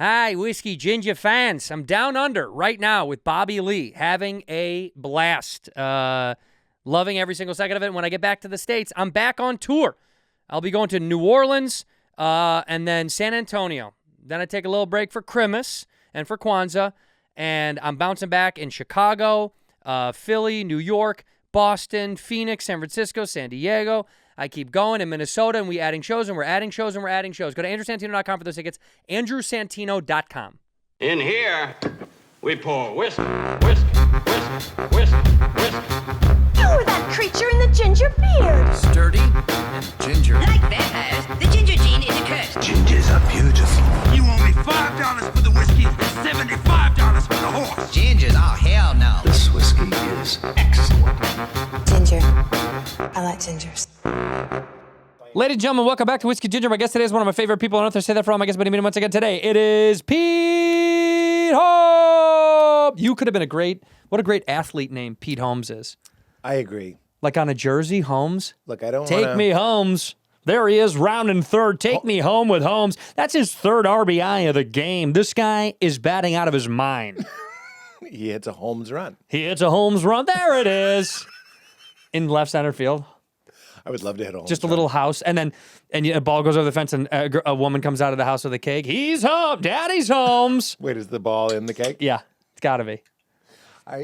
Hi, Whiskey Ginger fans. I'm down under right now with Bobby Lee, having a blast. Loving every single second of it. When I get back to the States, I'm back on tour. I'll be going to New Orleans and then San Antonio. Then I take a little break for Christmas and for Kwanzaa, and I'm bouncing back in Chicago, Philly, New York, Boston, Phoenix, San Francisco, San Diego. I keep going in Minnesota, and we're adding shows, and we're adding shows, and we're adding shows. Go to andrewsantino.com for those tickets, andrewsantino.com. In here, we pour whisk, whisk, whisk, whisk, whisk. You were that creature in the ginger beard. Sturdy and ginger. Like vampires, the ginger gene is a curse. Gingers are beautiful. You owe me $5 for the whiskey and $75 for the horse. Gingers? Oh, hell no. This whiskey is excellent. Ginger. I like gingers. Ladies and gentlemen, welcome back to Whiskey Ginger. My guest today is one of my favorite people on earth. I say that for all my guests, but I mean once again today. It is Pete Holmes. You could have been what a great athlete name Pete Holmes is. I agree. Like on a jersey, Holmes. Look, I don't Take me, Holmes. There he is, rounding third. Take me home with Holmes. That's his third RBI of the game. This guy is batting out of his mind. He hits a Holmes run. He hits a Holmes run. There it is. In left center field. I would love to hit a Holmes Just a run. little house, and a ball goes over the fence, and a woman comes out of the house with a cake. He's home. Daddy's Holmes. Wait, is the ball in the cake? Yeah, it's got to be.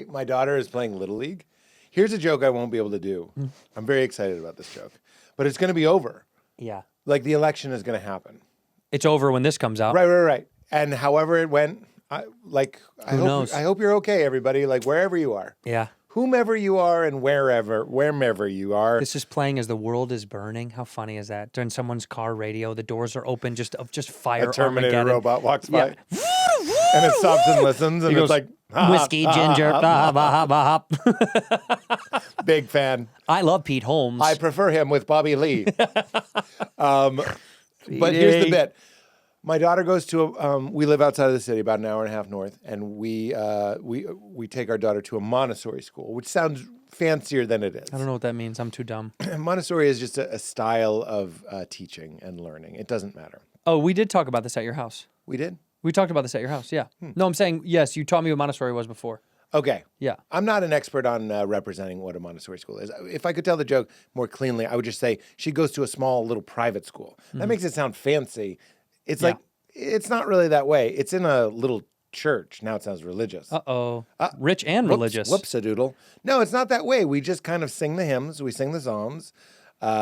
My daughter is playing Little League. Here's a joke I won't be able to do. I'm very excited about this joke. But it's going to be over. Yeah. Like, the election is going to happen. It's over when this comes out. Right. And however it went, I knows? hope you're okay, everybody, like, wherever you are. Yeah. Whomever you are and wherever you are. This is playing as the world is burning. How funny is that? During someone's car radio, the doors are open, just fire. A Terminator Armageddon. robot walks by. Yeah. And it stops and listens, and He it's goes, like, Whiskey Ginger. Big fan. I love Pete Holmes. I prefer him with Bobby Lee. But here's the bit. My daughter goes to we live outside of the city, about an hour and a half north, and we take our daughter to a Montessori school, which sounds fancier than it is. I don't know what that means. I'm too dumb. Montessori is just a style of teaching and learning. It doesn't matter. Oh, we did talk about this at your house. We did? We talked about this at your house, yeah. No, I'm saying, yes, you taught me what Montessori was before. Okay. Yeah. I'm not an expert on representing what a Montessori school is. If I could tell the joke more cleanly, I would just say she goes to a small little private school. That makes it sound fancy. It's like, it's not really that way. It's in a little church. Now it sounds religious. Uh-oh. Rich and religious. Whoops-a-doodle. No, it's not that way. We just kind of sing the hymns. We sing the psalms.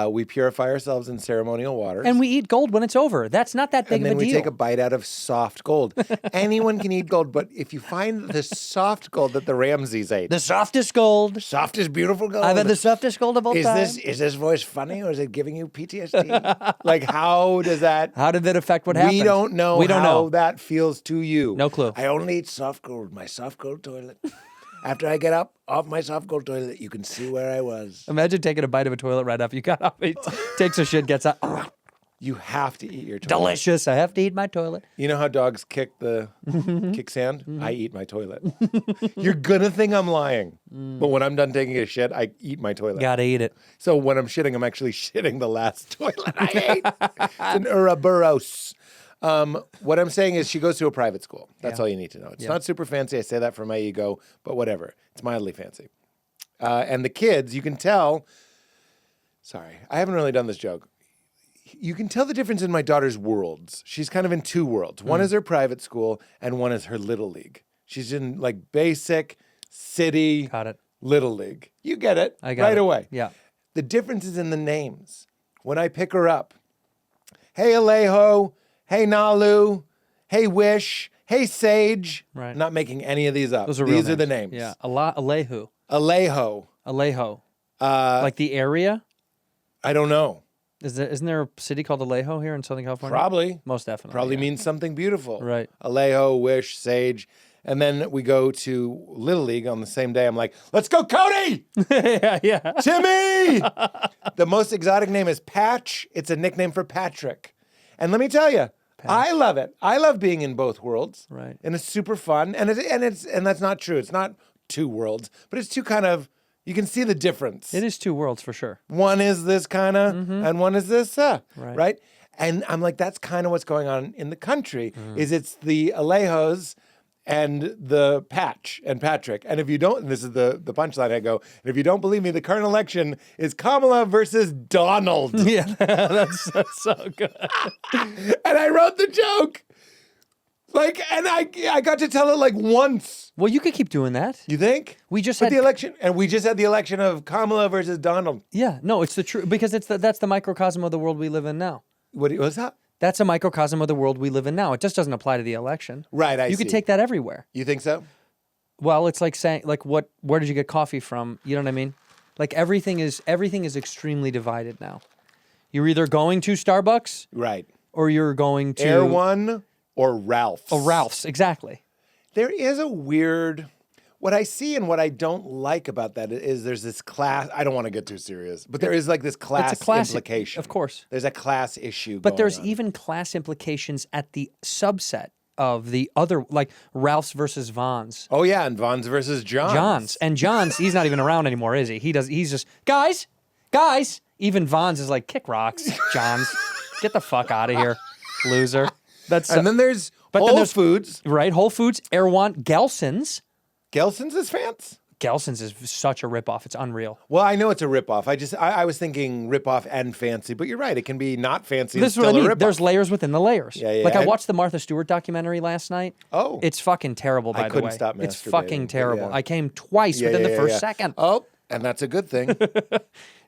We purify ourselves in ceremonial waters. And we eat gold when it's over. That's not that big and of a then we deal. take a bite out of soft gold. Anyone can eat gold, but if you find the soft gold that the Ramses ate. The softest gold. Softest, beautiful gold. I've had the softest gold of all time. Is this voice funny, or is it giving you PTSD? Like, how does that... How did that affect what happened? We don't know We don't how know. that feels to you. No clue. I only eat soft gold, my soft gold toilet. After I get up off my soft gold toilet, you can see where I was. Imagine taking a bite of a toilet right after you got up. He takes a shit, gets up. You have to eat your toilet. Delicious. I have to eat my toilet. You know how dogs kick sand? I eat my toilet. You're gonna think I'm lying, but when I'm done taking a shit, I eat my toilet. Gotta eat it. So when I'm shitting, I'm actually shitting the last toilet I ate. It's an Ouroboros. What I'm saying is she goes to a private school. That's all you need to know. It's not super fancy. I say that for my ego, but whatever. It's mildly fancy. And the kids, you can tell, sorry, I haven't really done this joke. You can tell the difference in my daughter's worlds. She's kind of in two worlds. One is her private school and one is her Little League. She's in like basic, city, Got it. Little League. You get it I got right it. away. Yeah. The difference is in the names. When I pick her up, hey Alejo, hey Nalu, hey Wish, hey Sage. Right. I'm not making any of these up. Those are real These are names. the names. Yeah. Alejo. Alejo. Alejo. Like the area? I don't know. Isn't there a city called Alejo here in Southern California? Probably. Most definitely. Probably yeah. means something beautiful. Right. Alejo, Wish, Sage. And then we go to Little League on the same day. I'm like, let's go, Cody! yeah. Timmy! The most exotic name is Patch. It's a nickname for Patrick. And let me tell you, I love it. I love being in both worlds. Right. And it's super fun. And that's not true. It's not two worlds, but it's two kind of, you can see the difference. It is two worlds for sure. One is this kind of, and one is this, right? And I'm like, that's kind of what's going on in the country, is it's the Alejos and the Patch and Patrick. And if you don't, and this is the punchline I go, and if you don't believe me, the current election is Kamala versus Donald. Yeah, that's so good. And I wrote the joke. Like, and I got to tell it like once. Well, you could keep doing that. You think? We just But had the election, and we just had the election of Kamala versus Donald. Yeah, no, it's the truth because that's the microcosm of the world we live in now. What was that? That's a microcosm of the world we live in now. It just doesn't apply to the election. Right, I You see. could take that everywhere. You think so? Well, it's like saying where did you get coffee from? You know what I mean? Like everything is extremely divided now. You're either going to Starbucks, Right. or you're going to Air One or Ralph's. Oh, Ralph's, exactly. There is a weird, what I see and what I don't like about that is there's this class, I don't want to get too serious, but there is like this class implication. Of course. There's a class issue But going there's on. even class implications at the subset of the other, like Ralph's versus Vons. Oh yeah, and Vons versus Johns. Johns. And Johns, he's not even around anymore, is he? He's just, guys. Even Vons is like, kick rocks, Johns. Get the fuck out of here, loser. And then there's then Whole there's- Foods. Right, Whole Foods, Erewhon, Gelson's. Gelson's is fans? Gelson's is such a ripoff. It's unreal. Well, I know it's a ripoff. I was thinking ripoff and fancy, but you're right. It can be not fancy and This is still what I mean. a ripoff. There's layers within the layers. Yeah, yeah, Like I and- watched the Martha Stewart documentary last night. Oh. It's fucking terrible, by the way. couldn't stop It's masturbating, fucking but terrible. yeah. I came twice Yeah, within yeah, the yeah, first yeah. second. Oh, and that's a good thing.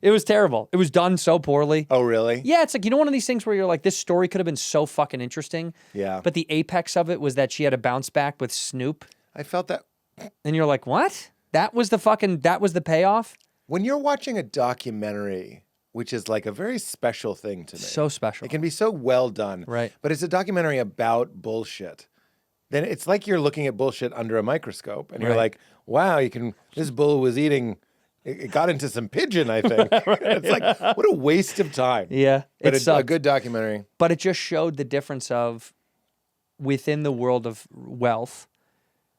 It was terrible. It was done so poorly. Oh, really? Yeah, it's like, one of these things where you're like, this story could have been so fucking interesting. Yeah. But the apex of it was that she had a bounce back with Snoop. I felt that And you're like, what? That was the payoff? when you're watching a documentary, which is like a very special thing to me. So special. It can be so well done. Right. But it's a documentary about bullshit. Then it's like you're looking at bullshit under a microscope and you're Right. like, wow, this bull was eating, it got into some pigeon, I think. It's like, what a waste of time. Yeah. But It a sucked. good documentary. But it just showed the difference of within the world of wealth,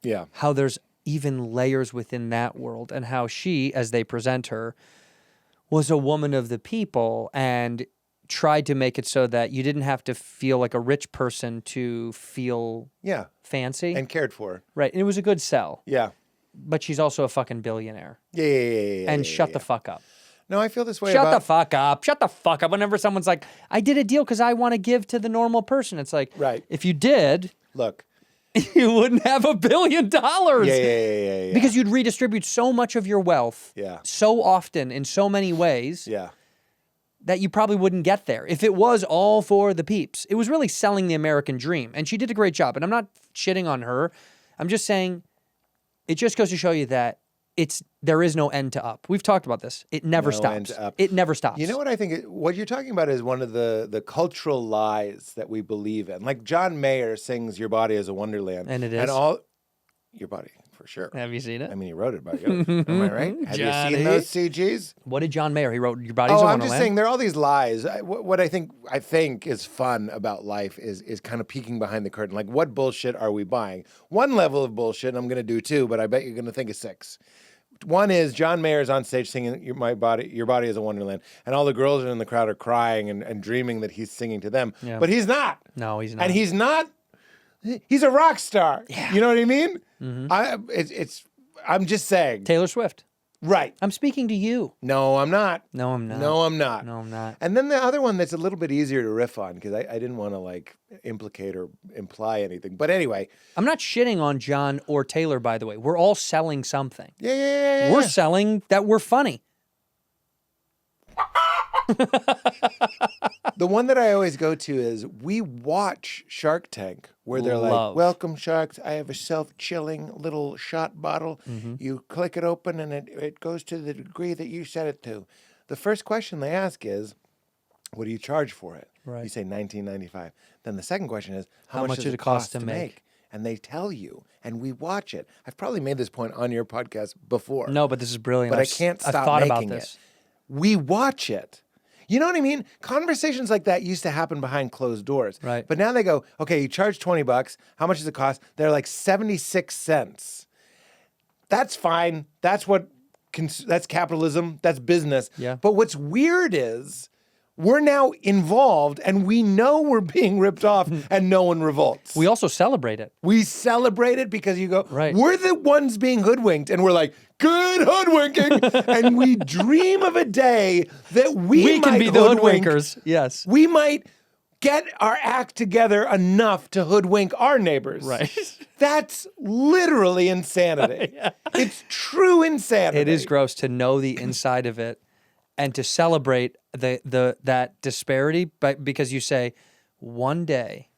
Yeah. how there's even layers within that world, and how she, as they present her, was a woman of the people and tried to make it so that you didn't have to feel like a rich person to feel Yeah. fancy. And cared for. Right. And it was a good sell. Yeah. But she's also a fucking billionaire. Yeah. And shut the fuck up. No, I feel this way Shut about... the fuck up. Shut the fuck up. Whenever someone's like, I did a deal because I want to give to the normal person. It's like, Right. if you did, Look. you wouldn't have $1 billion. Yeah. Because you'd redistribute so much of your wealth Yeah. so often in so many ways Yeah. that you probably wouldn't get there. If it was all for the peeps, it was really selling the American dream. And she did a great job. And I'm not shitting on her. I'm just saying it just goes to show you that there is no end to up. We've talked about this. It never No stops. end to up. It never stops. You know what I think? What you're talking about is one of the cultural lies that we believe in. Like John Mayer sings "Your Body is a Wonderland," And it is. and all your body for sure. Have you seen it? I mean, he wrote it about you. Am I right? Have Johnny. you seen those CGs? What did John Mayer? He wrote Your Body's a Oh, Wonderland. I'm just saying there are all these lies. What I think is fun about life is kind of peeking behind the curtain. Like, what bullshit are we buying? One level of bullshit, and I'm going to do two, but I bet you're going to think of six. One is John Mayer's on stage singing Your Body is a Wonderland, and all the girls in the crowd are crying and dreaming that he's singing to them. Yeah. But he's not. No, he's not. And he's a rock star. Yeah. You know what I mean? Mm-hmm. I'm just saying. Taylor Swift. Right. I'm speaking to you. No, I'm not. No, I'm not. No, I'm not. No, I'm not. And then the other one that's a little bit easier to riff on because I didn't want to like implicate or imply anything. But anyway. I'm not shitting on John or Taylor, by the way. We're all selling something. Yeah. We're selling that we're funny. The one that I always go to is we watch Shark Tank where they're Love. like, welcome sharks, I have a self-chilling little shot bottle. Mm-hmm. You click it open and it goes to the degree that you set it to. The first question they ask is, what do you charge for it? Right. You say $19.95. Then the second question is, how much does does it cost to make? And they tell you, and we watch it. I've probably made this point on your podcast before. No, but this is brilliant. But I've I can't I've stop thought making about this. it. We watch it. You know what I mean? Conversations like that used to happen behind closed doors. Right. But now they go, okay, you charge $20. How much does it cost? They're like 76 cents. That's fine. That's capitalism. That's business. Yeah. But what's weird is we're now involved and we know we're being ripped off and no one revolts. We also celebrate it. We celebrate it because you go, Right. we're the ones being hoodwinked, and we're like, good hoodwinking. And we dream of a day that we can might be the hoodwink. hoodwinkers. Yes. We might get our act together enough to hoodwink our neighbors. Right. That's literally insanity. Yeah. It's true insanity. It is gross to know the inside of it and to celebrate that disparity, but because you say, one day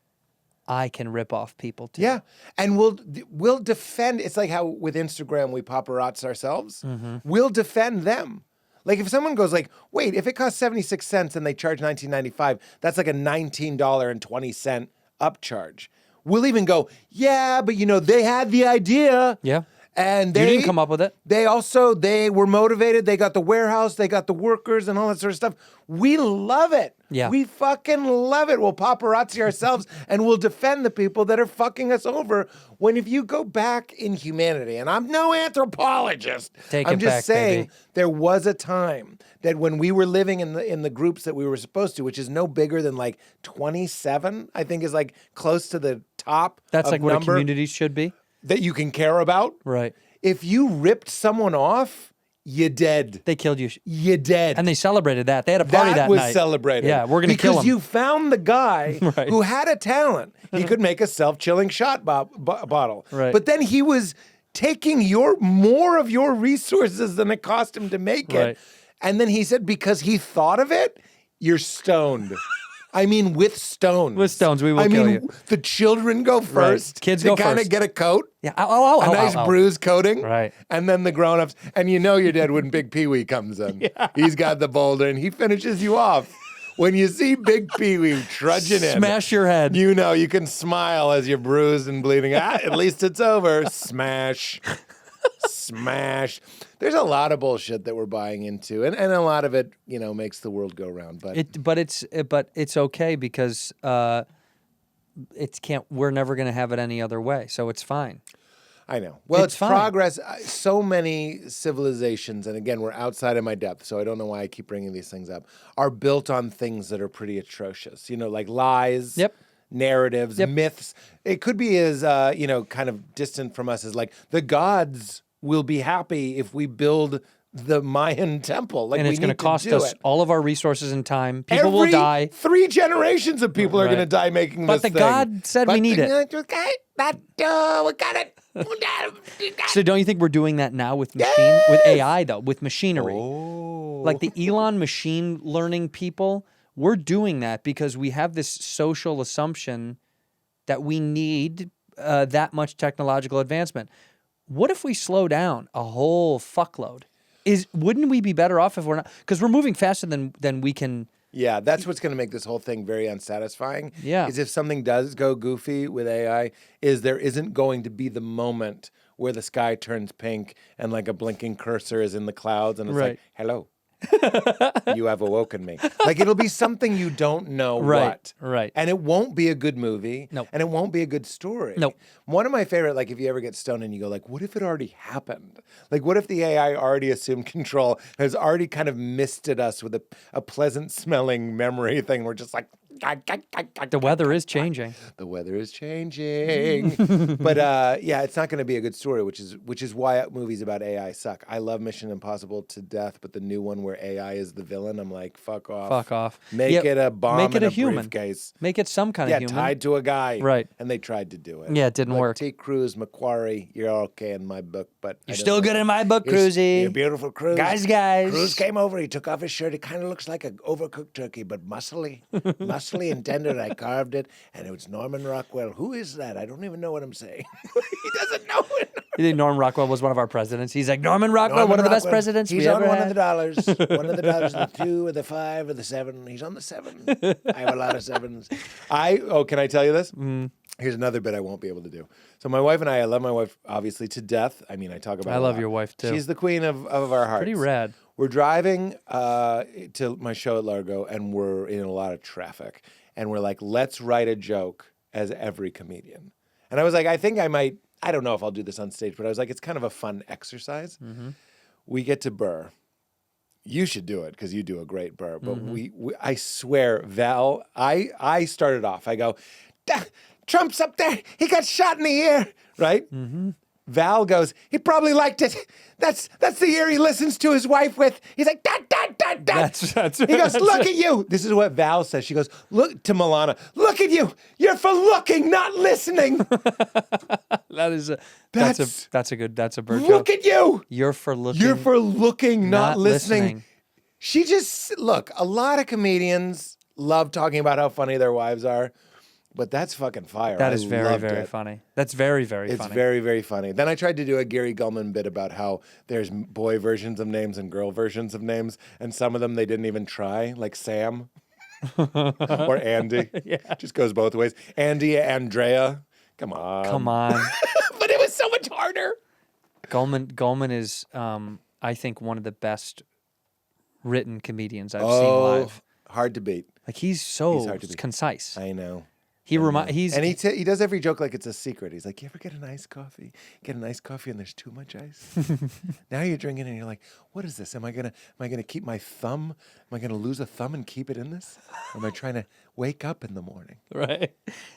I can rip off people too. Yeah, and we'll defend. It's like how with Instagram we paparazzi ourselves. We'll defend them. Like if someone goes like, wait, if it costs 76 cents and they charge $19.95, that's like a $19.20 upcharge. We'll even go, yeah, but they had the idea. Yeah. And You didn't come up with it. They were motivated. They got the warehouse, they got the workers and all that sort of stuff. We love it. Yeah. We fucking love it. We'll paparazzi ourselves and we'll defend the people that are fucking us over. When if you go back in humanity, and I'm no anthropologist, I'm just saying baby. There was a time that when we were living in the groups that we were supposed to, which is no bigger than like 27, I think is like close to the top. That's of like what a number community should be. that you can care about. Right. If you ripped someone off, you dead. They killed you. You dead. And they celebrated that. They had a party that was night. celebrated. Yeah, we're going to kill him. Because you found the guy Right. who had a talent. He could make a self-chilling shot bottle. Right. But then he was taking more of your resources than it cost him to make it. Right. And then he said, because he thought of it, you're stoned. I mean, with stones. With stones, we will kill you. The children go first. Kids to go kind of first. get a coat. Yeah. Oh, A nice bruise coating. Right. And then the grown-ups. And you know you're dead when Big Pee-wee comes in. Yeah. He's got the boulder and he finishes you off. When you see Big Pee-wee trudging in. Smash your head. You know you can smile as you're bruised and bleeding. At least it's over. Smash. Smash. There's a lot of bullshit that we're buying into. And a lot of it, makes the world go round. But it's okay because we're never going to have it any other way. So it's fine. I know. Well, it's fine. progress. So many civilizations, and again, we're outside of my depth, so I don't know why I keep bringing these things up, are built on things that are pretty atrocious. Like lies, Yep. narratives, Yep. myths. It could be as, kind of distant from us as like the gods will be happy if we build the Mayan temple. Like, And it's going to cost us all of our resources and time. People will die. 3 generations of people are Right. going to die making But this the thing. God said we need it. Okay, we got it. So don't you think we're doing that now with with AI though, with machinery? Oh. Like the Elon machine learning people, we're doing that because we have this social assumption that we need that much technological advancement. What if we slow down a whole fuckload? Wouldn't we be better off if we're not? Because we're moving faster than we can. Yeah, that's what's going to make this whole thing very unsatisfying. Yeah. Is if something does go goofy with AI, is there isn't going to be the moment where the sky turns pink and like a blinking cursor is in the clouds and it's Right. like, hello. You have awoken me. Like it'll be something you don't know Right, what. right. And it won't be a good movie. Nope. And it won't be a good story. Nope. One of my favorite, like if you ever get stoned and you go like, what if it already happened? Like what if the AI already assumed control, has already kind of misted us with a pleasant smelling memory thing? We're just like, The weather is changing. the weather is changing. But yeah, it's not going to be a good story, which is why movies about AI suck. I love Mission Impossible to death, but the new one where AI is the villain, I'm like, fuck off. Fuck off. Make Yeah, it a bomb make it in a human. briefcase. Make it some kind of human. tied to a guy. Right. And they tried to do it. Yeah, it didn't But work. T. Cruz, Macquarie, you're okay in my book, but You're still good in my book, Cruzy. You're beautiful, Cruz. Guys. Cruz came over. He took off his shirt. It kind of looks like an overcooked turkey, but muscly and tender. I carved it, and it was Norman Rockwell. Who is that? I don't even know what I'm saying. He doesn't know it. You think Norman Rockwell was one of our presidents? He's like, Norman Rockwell, one of the best Rockwell. presidents He's we on ever one had. of the dollars. One of the dollars, the 2 or the 5 or the 7. He's on the 7. I have a lot of 7s. Can I tell you this? Here's another bit I won't be able to do. So my wife and I love my wife obviously to death. I mean, I talk about I it a love lot. your wife, too. She's the queen of our hearts. Pretty rad. We're driving to my show at Largo, and we're in a lot of traffic. And we're like, let's write a joke as every comedian. And I was like, I think I might, I don't know if I'll do this on stage, but I was like, it's kind of a fun exercise. We get to Burr. You should do it because you do a great burr. But I swear, Val, I started off. I go, Trump's up there. He got shot in the ear, right? Mm-hmm. Val goes, he probably liked it. That's the ear he listens to his wife with. He's like, da, da, da, da. He goes, look at you. This is what Val says. She goes, look to Milana. Look at you. You're for looking, not listening. That's a bird joke. Look at you. You're for looking. You're for looking, not listening. She just, look, a lot of comedians love talking about how funny their wives are. But that's fucking fire. That is very, very funny. That's very, very funny. It's very, very funny. Then I tried to do a Gary Gulman bit about how there's boy versions of names and girl versions of names, and some of them they didn't even try, like Sam or Andy. Yeah. Just goes both ways. Andy, Andrea. Come on. But it was so much harder. Gulman is, I think, one of the best written comedians I've seen live. Hard to beat. Like he's so concise. I know. He does every joke like it's a secret. He's like, you ever get an iced coffee? Get an iced coffee and there's too much ice. Now you're drinking and you're like, what is this? Am I gonna keep my thumb? Am I gonna lose a thumb and keep it in this? Or am I trying to wake up in the morning? Right.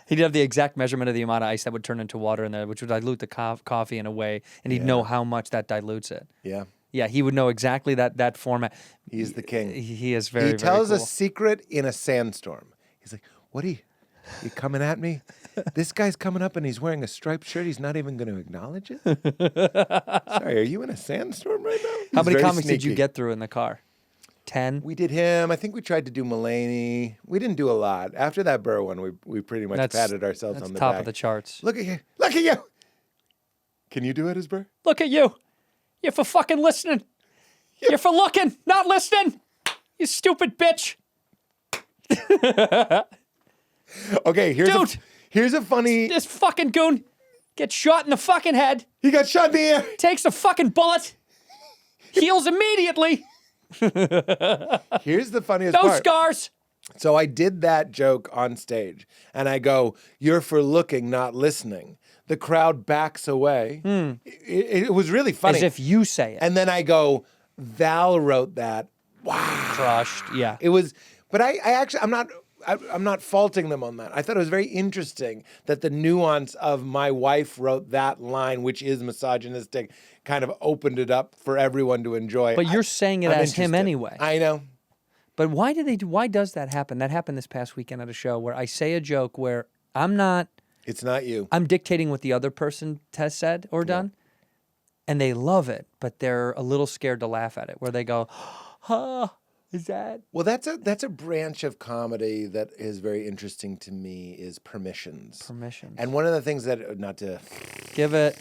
He'd have the exact measurement of the amount of ice that would turn into water in there, which would dilute the coffee in a way, and he'd know how much that dilutes it. Yeah. Yeah, he would know exactly that format. He's the king. He is very, He tells very cool. a secret in a sandstorm. He's like, what are you coming at me? This guy's coming up and he's wearing a striped shirt. He's not even going to acknowledge it? Sorry, are you in a sandstorm right now? How many comics did you get through in the car? 10? We did him. I think we tried to do Mulaney. We didn't do a lot. After that Burr one, we pretty much patted ourselves on the top back. of the charts. Look at you. Look at you. Can you do it as Burr? Look at you. You're for fucking listening. You're for looking, not listening. You stupid bitch. Okay, here's a funny... This fucking goon gets shot in the fucking head. He got shot in the ear. Takes a fucking bullet. Heals immediately. Here's the funniest part. No scars. So I did that joke on stage, and I go, you're for looking, not listening. The crowd backs away. It was really funny. As if you say it. And then I go, Val wrote that. Wow. Crushed, yeah. It was, but I actually, I'm not faulting them on that. I thought it was very interesting that the nuance of my wife wrote that line, which is misogynistic, kind of opened it up for everyone to enjoy. But you're saying it as him anyway. I know. But why does that happen? That happened this past weekend at a show where I say a joke where it's not you. I'm dictating what the other person has said or done, and they love it, but they're a little scared to laugh at it, where they go, is that? Well, that's a branch of comedy that is very interesting to me is permissions. Permissions. And one of the things that, not to... Give it...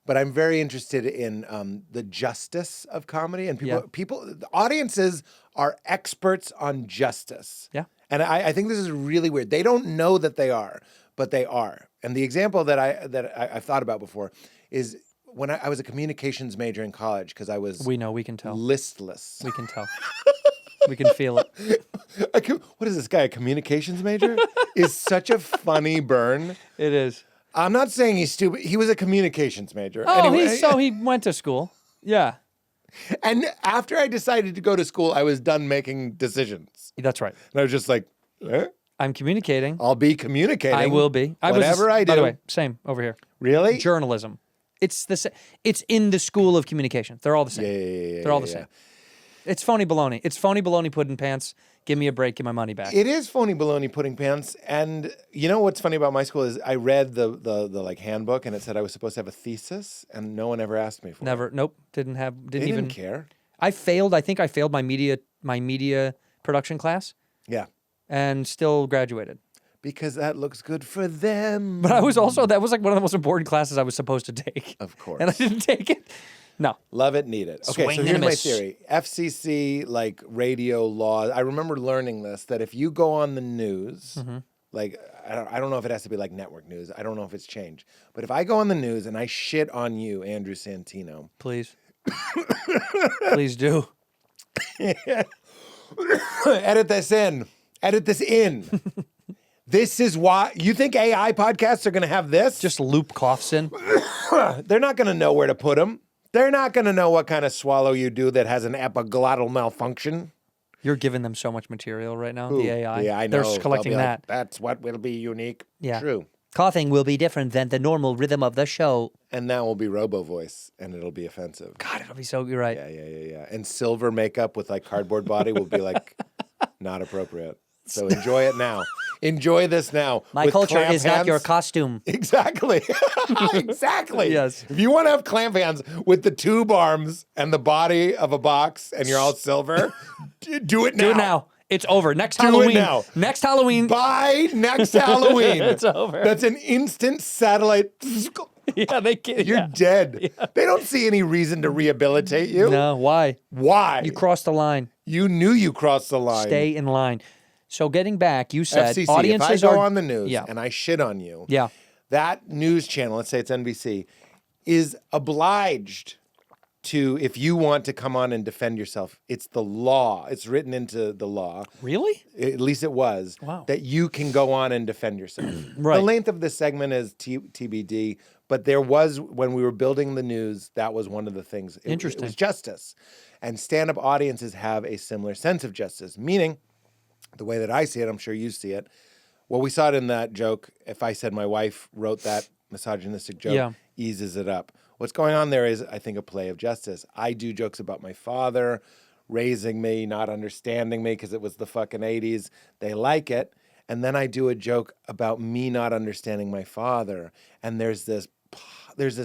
But I'm very interested in the justice of comedy, and the audiences are experts on justice. Yeah. And I think this is really weird. They don't know that they are, but they are. And the example that I've thought about before is when I was a communications major in college because I was we can tell listless. We can tell. We can feel it. What is this guy, a communications major? Is such a funny burn. It is. I'm not saying he's stupid. He was a communications major. Oh, anyway, so he went to school. Yeah. And after I decided to go to school, I was done making decisions. That's right. And I was just like, I'm communicating. I'll be communicating. I will be. Whatever I do. By the way, same over here. Really? Journalism. It's in the school of communication. They're all the same. Yeah. They're all the same. It's phony baloney. It's phony baloney pudding pants. Give me a break. Give my money back. It is phony baloney pudding pants. And you know what's funny about my school is I read the like handbook and it said I was supposed to have a thesis and no one ever asked me for it. Never. Nope. Didn't even care. I failed. I think I failed my media production class. Yeah. And still graduated. Because that looks good for them. But that was like one of the most important classes I was supposed to take. Of course. And I didn't take it. No. Love it, need it. Okay, so here's my theory. FCC, like radio law, I remember learning this, that if you go on the news, like, I don't know if it has to be like network news. I don't know if it's changed. But if I go on the news and I shit on you, Andrew Santino. Please. Please do. Edit this in. This is why you think AI podcasts are going to have this? Just loop coughs in. They're not going to know where to put them. They're not going to know what kind of swallow you do that has an epiglottal malfunction. You're giving them so much material right now, Who? the AI. Yeah, I know. They're They'll collecting be like, that. That's what will be unique. Yeah. True. Coughing will be different than the normal rhythm of the show. And that will be robo voice, and it'll be offensive. God, it'll be so, you're right. Yeah. And silver makeup with like cardboard body will be like not appropriate. So enjoy it now. Enjoy this now. My with culture clamp is not your hands. costume. Exactly. Exactly. Yes. If you want to have clamp hands with the tube arms and the body of a box and you're all silver, do it now. Do it now. It's over. Next Do it Halloween. now. Next Halloween. By next Halloween. It's over. That's an instant satellite. Yeah, they can't. You're dead. Yeah. They don't see any reason to rehabilitate you. No, why? Why? You crossed the line. You knew you crossed the line. Stay in line. So getting back, you said FCC, audiences if I go are on the news and I shit on you, that news channel, let's say it's NBC, is obliged to, if you want to come on and defend yourself, it's the law. It's written into the law. Really? At least it was. Wow. That you can go on and defend yourself. Right. The length of this segment is TBD, but there was, when we were building the news, that was one of the things. Interesting. It was justice. And stand-up audiences have a similar sense of justice, meaning, the way that I see it, I'm sure you see it. Well, we saw it in that joke. If I said my wife wrote that misogynistic joke, eases it up. What's going on there is, I think, a play of justice. I do jokes about my father raising me, not understanding me because it was the fucking 80s. They like it. And then I do a joke about me not understanding my father. And there's this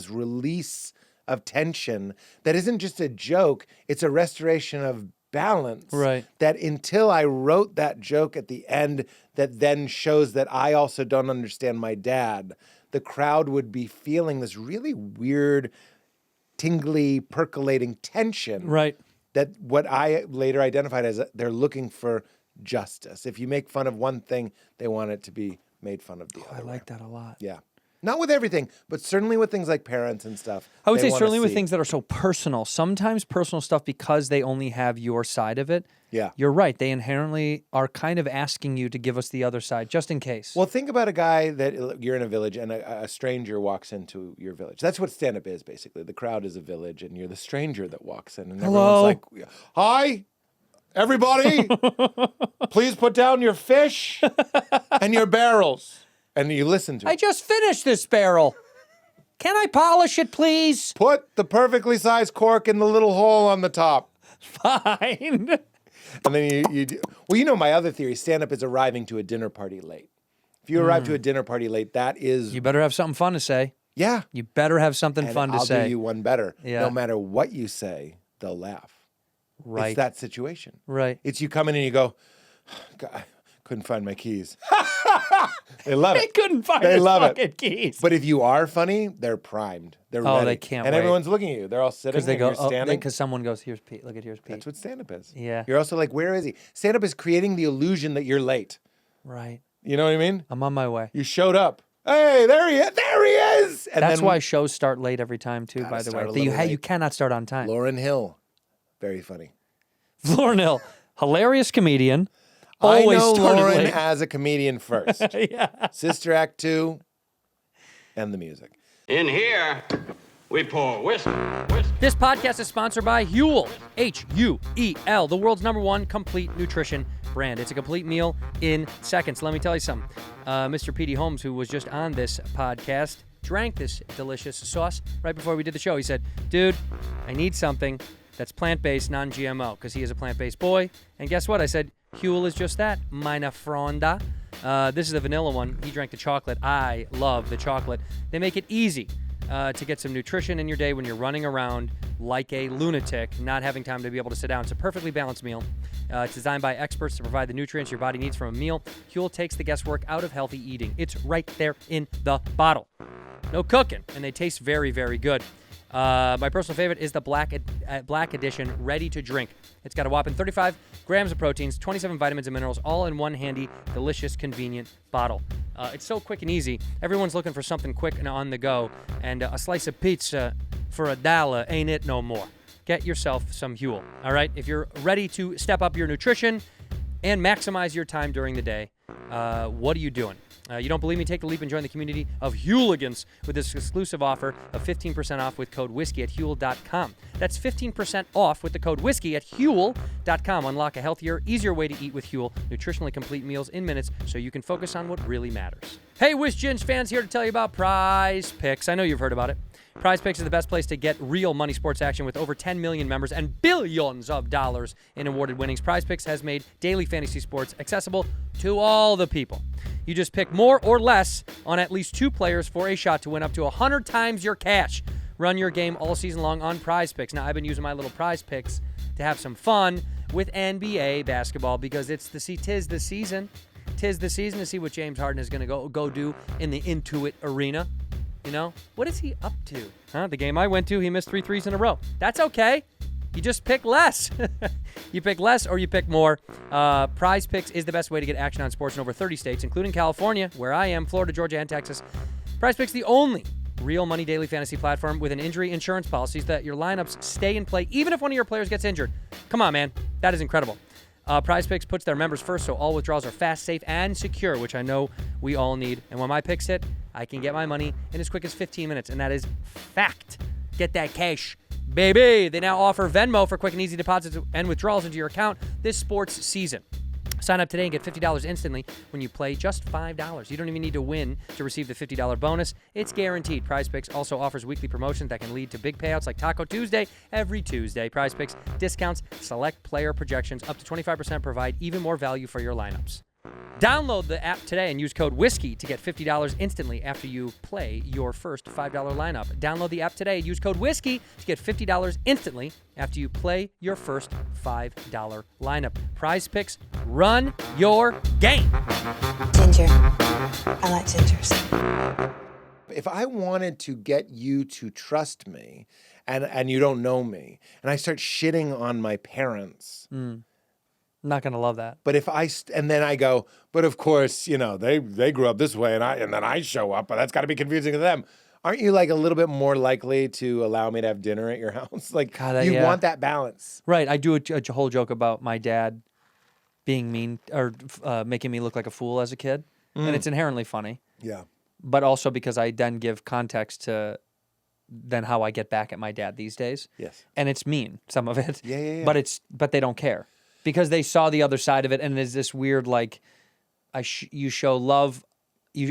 release of tension that isn't just a joke. It's a restoration of balance. Right. That until I wrote that joke at the end that then shows that I also don't understand my dad, the crowd would be feeling this really weird, tingly, percolating tension. Right. That what I later identified as they're looking for justice. If you make fun of one thing, they want it to be made fun of the other. I like that a lot. Yeah. Not with everything, but certainly with things like parents and stuff. I would say certainly with things that are so personal. Sometimes personal stuff, because they only have your side of it. Yeah. You're right. They inherently are kind of asking you to give us the other side, just in case. Well, think about a guy that you're in a village and a stranger walks into your village. That's what stand-up is, basically. The crowd is a village and you're the stranger that walks in. And Hello? everyone's like, hi, everybody, please put down your fish and your barrels. And you listen to it. I just finished this barrel. Can I polish it, please? Put the perfectly sized cork in the little hole on the top. Fine. And then you do. Well, you know my other theory, stand-up is arriving to a dinner party late. If you arrive to a dinner party late, that is... You better have something fun to say. Yeah. You better have something And fun to I'll say. do you one better. Yeah. No matter what you say, they'll laugh. Right. It's that situation. Right. It's you come in and you go, God, couldn't find my keys. They love it. They couldn't find They his love it. fucking keys. But if you are funny, they're primed. They're Oh, ready. they can't And wait. everyone's looking at you. They're all sitting Because they and go, you're standing. because someone goes, here's Pete. Look at here's Pete. That's what stand-up is. Yeah. You're also like, where is he? Stand-up is creating the illusion that you're late. Right. You know what I mean? I'm on my way. You showed up. Hey, there he is. There he is. And That's then why shows start late every time, too, Gotta by the start way. a You, little late. you cannot start on time. Lauryn Hill, very funny. Lauryn Hill, hilarious comedian. I Always know started Lauren late. as a comedian first. Yeah. Sister Act 2, and the music. In here, we pour whiskey. This podcast is sponsored by HUEL, H-U-E-L, the world's #1 complete nutrition brand. It's a complete meal in seconds. Let me tell you something. Mr. Pete Holmes, who was just on this podcast, drank this delicious sauce right before we did the show. He said, dude, I need something that's plant-based, non-GMO, because he is a plant-based boy. And guess what? I said, HUEL is just that, meine Freunde. This is the vanilla one. He drank the chocolate. I love the chocolate. They make it easy to get some nutrition in your day when you're running around like a lunatic, not having time to be able to sit down. It's a perfectly balanced meal. It's designed by experts to provide the nutrients your body needs from a meal. HUEL takes the guesswork out of healthy eating. It's right there in the bottle. No cooking, and they taste very, very good. My personal favorite is the Black Edition Ready to Drink. It's got a whopping 35 grams of proteins, 27 vitamins and minerals, all in one handy, delicious, convenient bottle. It's so quick and easy. Everyone's looking for something quick and on the go, and a slice of pizza for $1 ain't it no more. Get yourself some HUEL, all right? If you're ready to step up your nutrition and maximize your time during the day, what are you doing? You don't believe me? Take the leap and join the community of Hooligans with this exclusive offer of 15% off with code whiskey at HUEL.com. That's 15% off with the code whiskey at HUEL.com. Unlock a healthier, easier way to eat with Huel. Nutritionally complete meals in minutes so you can focus on what really matters. Hey, Ginge fans, here to tell you about Prize Picks. I know you've heard about it. Prize Picks is the best place to get real money sports action with over 10 million members and billions of dollars in awarded winnings. Prize Picks has made daily fantasy sports accessible to all the people. You just pick more or less on at least 2 players for a shot to win up to 100 times your cash. Run your game all season long on Prize Picks. Now, I've been using my little Prize Picks to have some fun with NBA basketball because tis the season. Tis the season to see what James Harden is going to go do in the Intuit Arena. You know, what is he up to? The game I went to, he missed 3 threes in a row. That's okay. You just pick less. You pick less or you pick more. Prize Picks is the best way to get action on sports in over 30 states, including California, where I am, Florida, Georgia, and Texas. Prize Picks the only real money daily fantasy platform with an injury insurance policy so that your lineups stay in play even if one of your players gets injured. Come on, man. That is incredible. Prize Picks puts their members first, so all withdrawals are fast, safe, and secure, which I know we all need. And when my picks hit, I can get my money in as quick as 15 minutes, and that is fact. Get that cash, baby. They now offer Venmo for quick and easy deposits and withdrawals into your account this sports season. Sign up today and get $50 instantly when you play just $5. You don't even need to win to receive the $50 bonus. It's guaranteed. Prize Picks also offers weekly promotions that can lead to big payouts like Taco Tuesday every Tuesday. Prize Picks discounts, select player projections, up to 25% provide even more value for your lineups. Download the app today and use code WHISKEY to get $50 instantly after you play your first $5 lineup. Download the app today and use code WHISKEY to get $50 instantly after you play your first $5 lineup. Prize Picks, run your game. Ginger. I like gingers. If I wanted to get you to trust me and you don't know me, and I start shitting on my parents, I'm not going to love that. but if and then I go, but of course, you know, they grew up this way and then I show up, but that's got to be confusing to them. Aren't you like a little bit more likely to allow me to have dinner at your house? Like you want that balance. Right. I do a whole joke about my dad being mean or making me look like a fool as a kid. And it's inherently funny. Yeah. But also because I then give context to then how I get back at my dad these days. Yes. And it's mean, some of it. Yeah. But they don't care. Because they saw the other side of it, and there's this weird, like, you show love.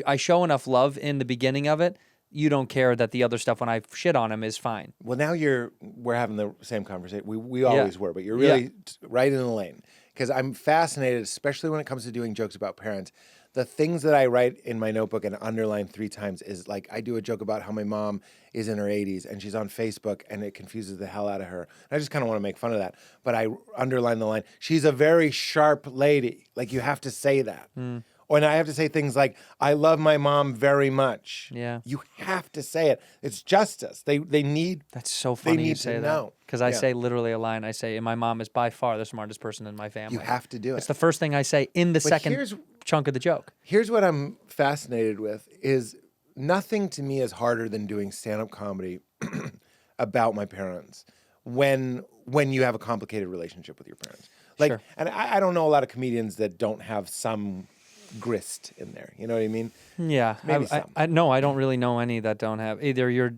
I show enough love in the beginning of it. You don't care that the other stuff when I shit on him is fine. Well, now we're having the same conversation. We always were, but you're really right in the lane. Because I'm fascinated, especially when it comes to doing jokes about parents. The things that I write in my notebook and underline 3 times is like I do a joke about how my mom is in her 80s and she's on Facebook and it confuses the hell out of her. And I just kind of want to make fun of that. But I underline the line, she's a very sharp lady. Like you have to say that. Or I have to say things like, I love my mom very much. Yeah. You have to say it. It's justice. They need. That's so funny need you to say that. know. Because I say literally a line. I say, and my mom is by far the smartest person in my family. You have to do it. It's the first thing I say in the second chunk of the joke. Here's what I'm fascinated with is nothing to me is harder than doing stand-up comedy about my parents when you have a complicated relationship with your parents. Like, Sure. And I don't know a lot of comedians that don't have some grist in there. You know what I mean? Yeah. Maybe some. I don't really know any that don't have. Either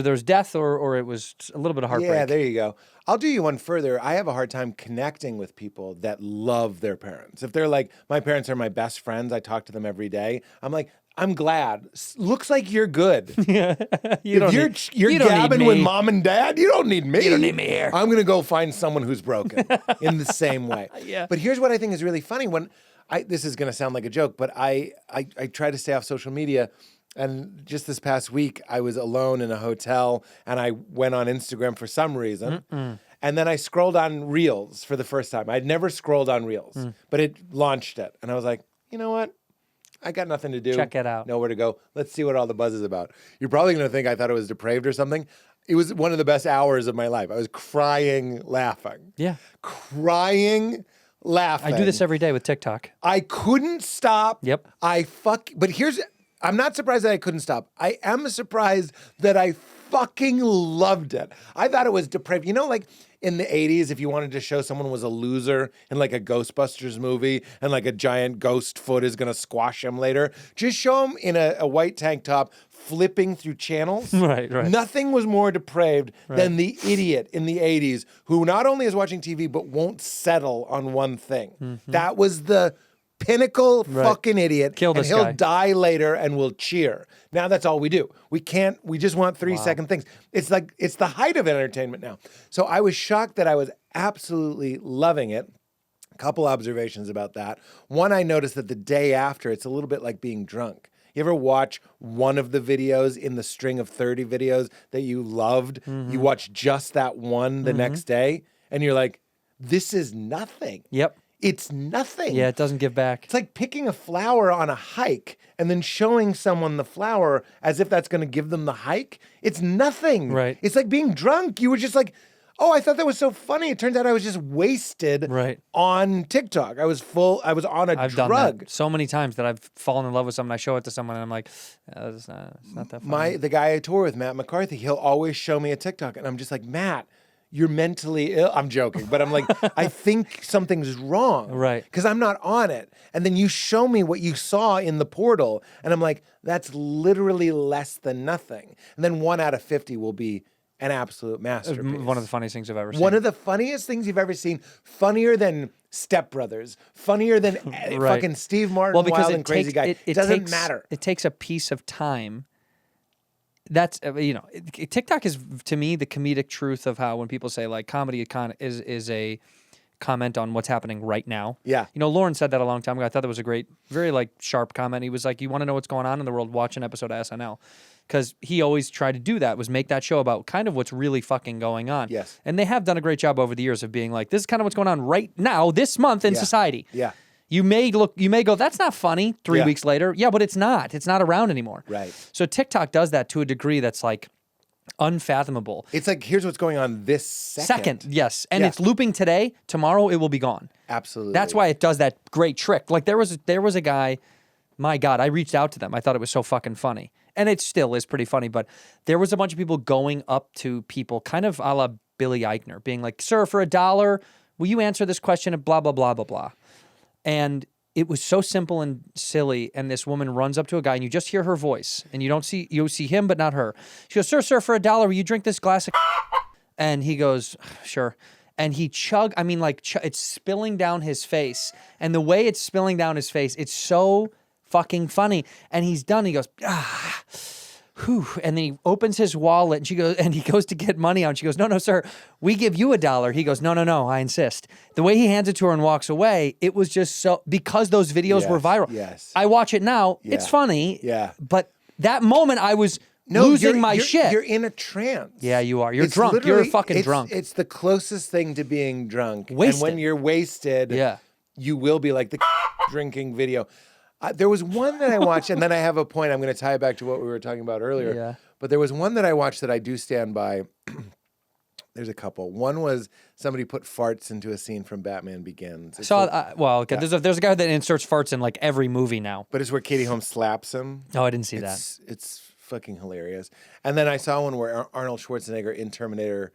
there's death or it was a little bit of heartbreak. Yeah, there you go. I'll do you one further. I have a hard time connecting with people that love their parents. If they're like, my parents are my best friends, I talk to them every day. I'm like, I'm glad. Looks like you're good. You're gabbing with mom and dad. You don't need me. You don't need me here. I'm going to go find someone who's broken in the same way. Yeah. But here's what I think is really funny. This is going to sound like a joke, but I try to stay off social media. And just this past week, I was alone in a hotel and I went on Instagram for some reason. And then I scrolled on Reels for the first time. I'd never scrolled on Reels, but it launched it. And I was like, you know what? I got nothing to do. Check it out. Nowhere to go. Let's see what all the buzz is about. You're probably going to think I thought it was depraved or something. It was one of the best hours of my life. I was crying, laughing. Yeah. Crying, laughing. I do this every day with TikTok. I couldn't stop. Yep. But I'm not surprised that I couldn't stop. I am surprised that I fucking loved it. I thought it was depraved. You know, like in the 80s, if you wanted to show someone was a loser in like a Ghostbusters movie and like a giant ghost foot is going to squash him later, just show him in a white tank top flipping through channels. Right. Nothing was more depraved than the idiot in the 80s who not only is watching TV, but won't settle on one thing. Mm-hmm. That was the pinnacle fucking idiot. Kill and this he'll guy. die later and we'll cheer. Now that's all we do. We just want 3-second things. It's like, it's the height of entertainment now. So I was shocked that I was absolutely loving it. A couple observations about that. One, I noticed that the day after, it's a little bit like being drunk. You ever watch one of the videos in the string of 30 videos that you loved? You watch just that one the next day, and you're like, this is nothing. Yep. It's nothing. Yeah, it doesn't give back. It's like picking a flower on a hike and then showing someone the flower as if that's going to give them the hike. It's nothing. Right. It's like being drunk. You were just like, oh, I thought that was so funny. It turns out I was just wasted on TikTok. I was on a I've drug. done that so many times that I've fallen in love with someone. I show it to someone and I'm like, it's not that funny. The guy I tour with, Matt McCarthy, he'll always show me a TikTok and I'm just like, Matt, you're mentally ill. I'm joking, but I'm like, I think something's wrong. Right. Because I'm not on it. And then you show me what you saw in the portal and I'm like, that's literally less than nothing. And then 1 out of 50 will be an absolute masterpiece. One of the funniest things I've ever seen. One of the funniest things you've ever seen. Funnier than Step Brothers. Funnier than fucking Steve Martin, Wild and Crazy Guy. It doesn't matter. It takes a piece of time. That's, TikTok is, to me, the comedic truth of how when people say, like, comedy is a comment on what's happening right now. Yeah. Lauren said that a long time ago. I thought that was a great, very, like, sharp comment. He was like, you want to know what's going on in the world? Watch an episode of SNL. Because he always tried to do that, was make that show about kind of what's really fucking going on. Yes. And they have done a great job over the years of being like, this is kind of what's going on right now, this month in society. Yeah. You may go, that's not funny 3 Yeah. weeks later. Yeah, but it's not. It's not around anymore. Right. So TikTok does that to a degree that's like unfathomable. It's like, here's what's going on this second. Yes. And Yeah. it's looping today. Tomorrow it will be gone. Absolutely. That's why it does that great trick. Like there was a guy, my God, I reached out to them. I thought it was so fucking funny. And it still is pretty funny, but there was a bunch of people going up to people kind of a la Billy Eichner, being like, sir, for $1, will you answer this question of blah, blah, blah, blah, blah. And it was so simple and silly. And this woman runs up to a guy and you just hear her voice and you see him, but not her. She goes, sir, for $1, will you drink this glass of And he goes, sure. And he it's spilling down his face. And the way it's spilling down his face, it's so fucking funny. And he's done. He goes, whew. And then he opens his wallet and he goes to get money out. And she goes, no, sir, we give you $1. He goes, no, I insist. The way he hands it to her and walks away, it was just so, because those videos were viral. Yes. I watch it now. Yeah. It's funny. Yeah. But that moment I was losing my shit. You're in a trance. Yeah, you are. You're It's drunk. You're literally- fucking it's- drunk. It's the closest thing to being drunk. Wasted. And when you're wasted, you will be like the drinking video. There was one that I watched, and then I have a point. I'm going to tie it back to what we were talking about earlier. Yeah. But there was one that I watched that I do stand by. There's a couple. One was somebody put farts into a scene from Batman Begins. It's there's a guy that inserts farts in like every movie now. But it's where Katie Holmes slaps him. Oh, I didn't see that. It's fucking hilarious. And then I saw one where Arnold Schwarzenegger in Terminator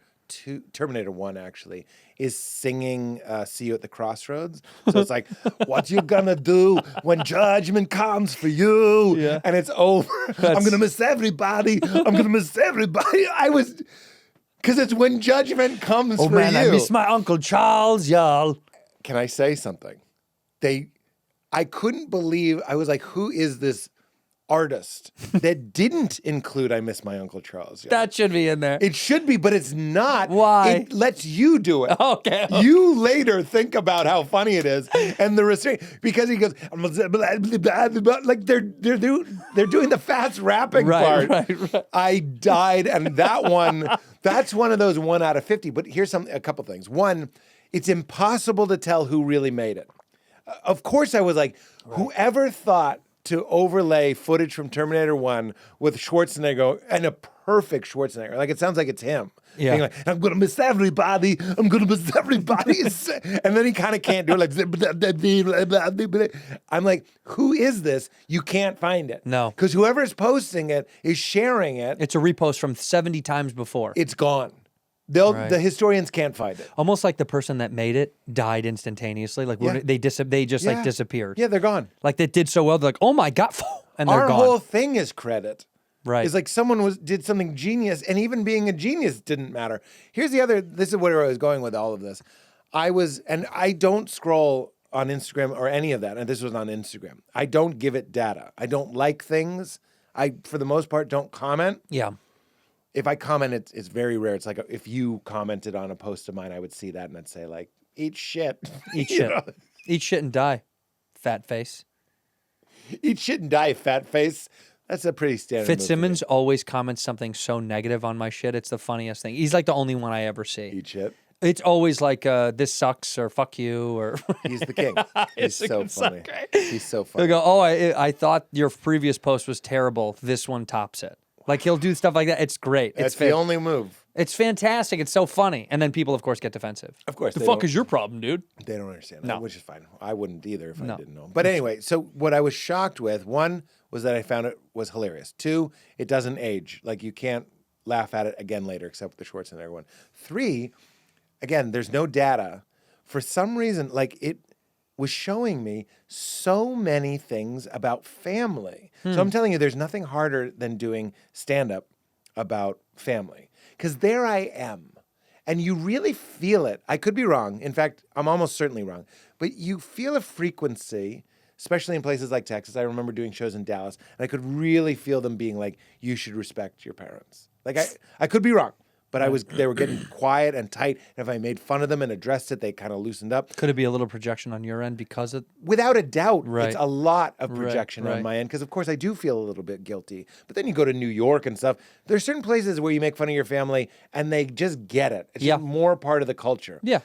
1 actually, is singing See You at the Crossroads. So it's like, what you gonna do when judgment comes for you? Yeah. And it's over. I'm gonna miss everybody. Because it's when judgment comes for you. I miss my Uncle Charles, y'all. Can I say something? I couldn't believe, I was like, who is this artist that didn't include I Miss My Uncle Charles? That should be in there. It should be, but it's not. Why? It lets you do it. Okay. You later think about how funny it is and the restraint, because he goes like they're doing the fast rapping part. Right. I died, and that's one of those 1 out of 50. But here's a couple things. One, it's impossible to tell who really made it. Of course, I was like, whoever thought to overlay footage from Terminator 1 with Schwarzenegger, and a perfect Schwarzenegger. Like, it sounds like it's him. Yeah. Being like, I'm going to miss everybody. I'm going to miss everybody. And then he kind of can't do it. Like, I'm like, who is this? You can't find it. No. Because whoever's posting it is sharing it. It's a repost from 70 times before. It's gone. The historians can't find it. Almost like the person that made it died instantaneously. Like Yeah. they just Yeah. like disappeared. Yeah, they're gone. Like they did so well. They're like, oh my God. And they're Our gone. whole thing is credit. Right. It's like someone did something genius, and even being a genius didn't matter. This is where I was going with all of this. I don't scroll on Instagram or any of that, and this was on Instagram. I don't give it data. I don't like things. I, for the most part, don't comment. Yeah. If I comment, it's very rare. It's like if you commented on a post of mine, I would see that and I'd say like, eat shit. Eat You shit. know? Eat shit and die. Fat face. Eat shit and die, fat face. That's a pretty standard move to Fitzsimmons do. always comments something so negative on my shit. It's the funniest thing. He's like the only one I ever see. Eat shit. It's always like, this sucks or fuck you or. He's the king. He's so funny. He's so He'll funny. go, oh, I thought your previous post was terrible. This one tops it. Like he'll do stuff like that. It's great. That's the only move. It's fantastic. It's so funny. And then people, of course, get defensive. Of course. The they fuck don't- is your problem, dude? They don't understand that, No. which is fine. I wouldn't either if No. I didn't know. But anyway, so what I was shocked with, one, was that I found it was hilarious. Two, it doesn't age. Like, you can't laugh at it again later, except with the Schwarzenegger one. Three, again, there's no data. For some reason, like, it was showing me so many things about family. So I'm telling you, there's nothing harder than doing stand-up about family. Because there I am. And you really feel it. I could be wrong. In fact, I'm almost certainly wrong. But you feel a frequency, especially in places like Texas. I remember doing shows in Dallas, and I could really feel them being like, you should respect your parents. Like, I could be wrong. But they were getting quiet and tight. And if I made fun of them and addressed it, they kind of loosened up. Could it be a little projection on your end because of. Without a doubt, Right. it's a lot of projection on right. my end because, of course, I do feel a little bit guilty. But then you go to New York and stuff. There's certain places where you make fun of your family and they just get it. It's Yeah. just more part of the culture. Yeah.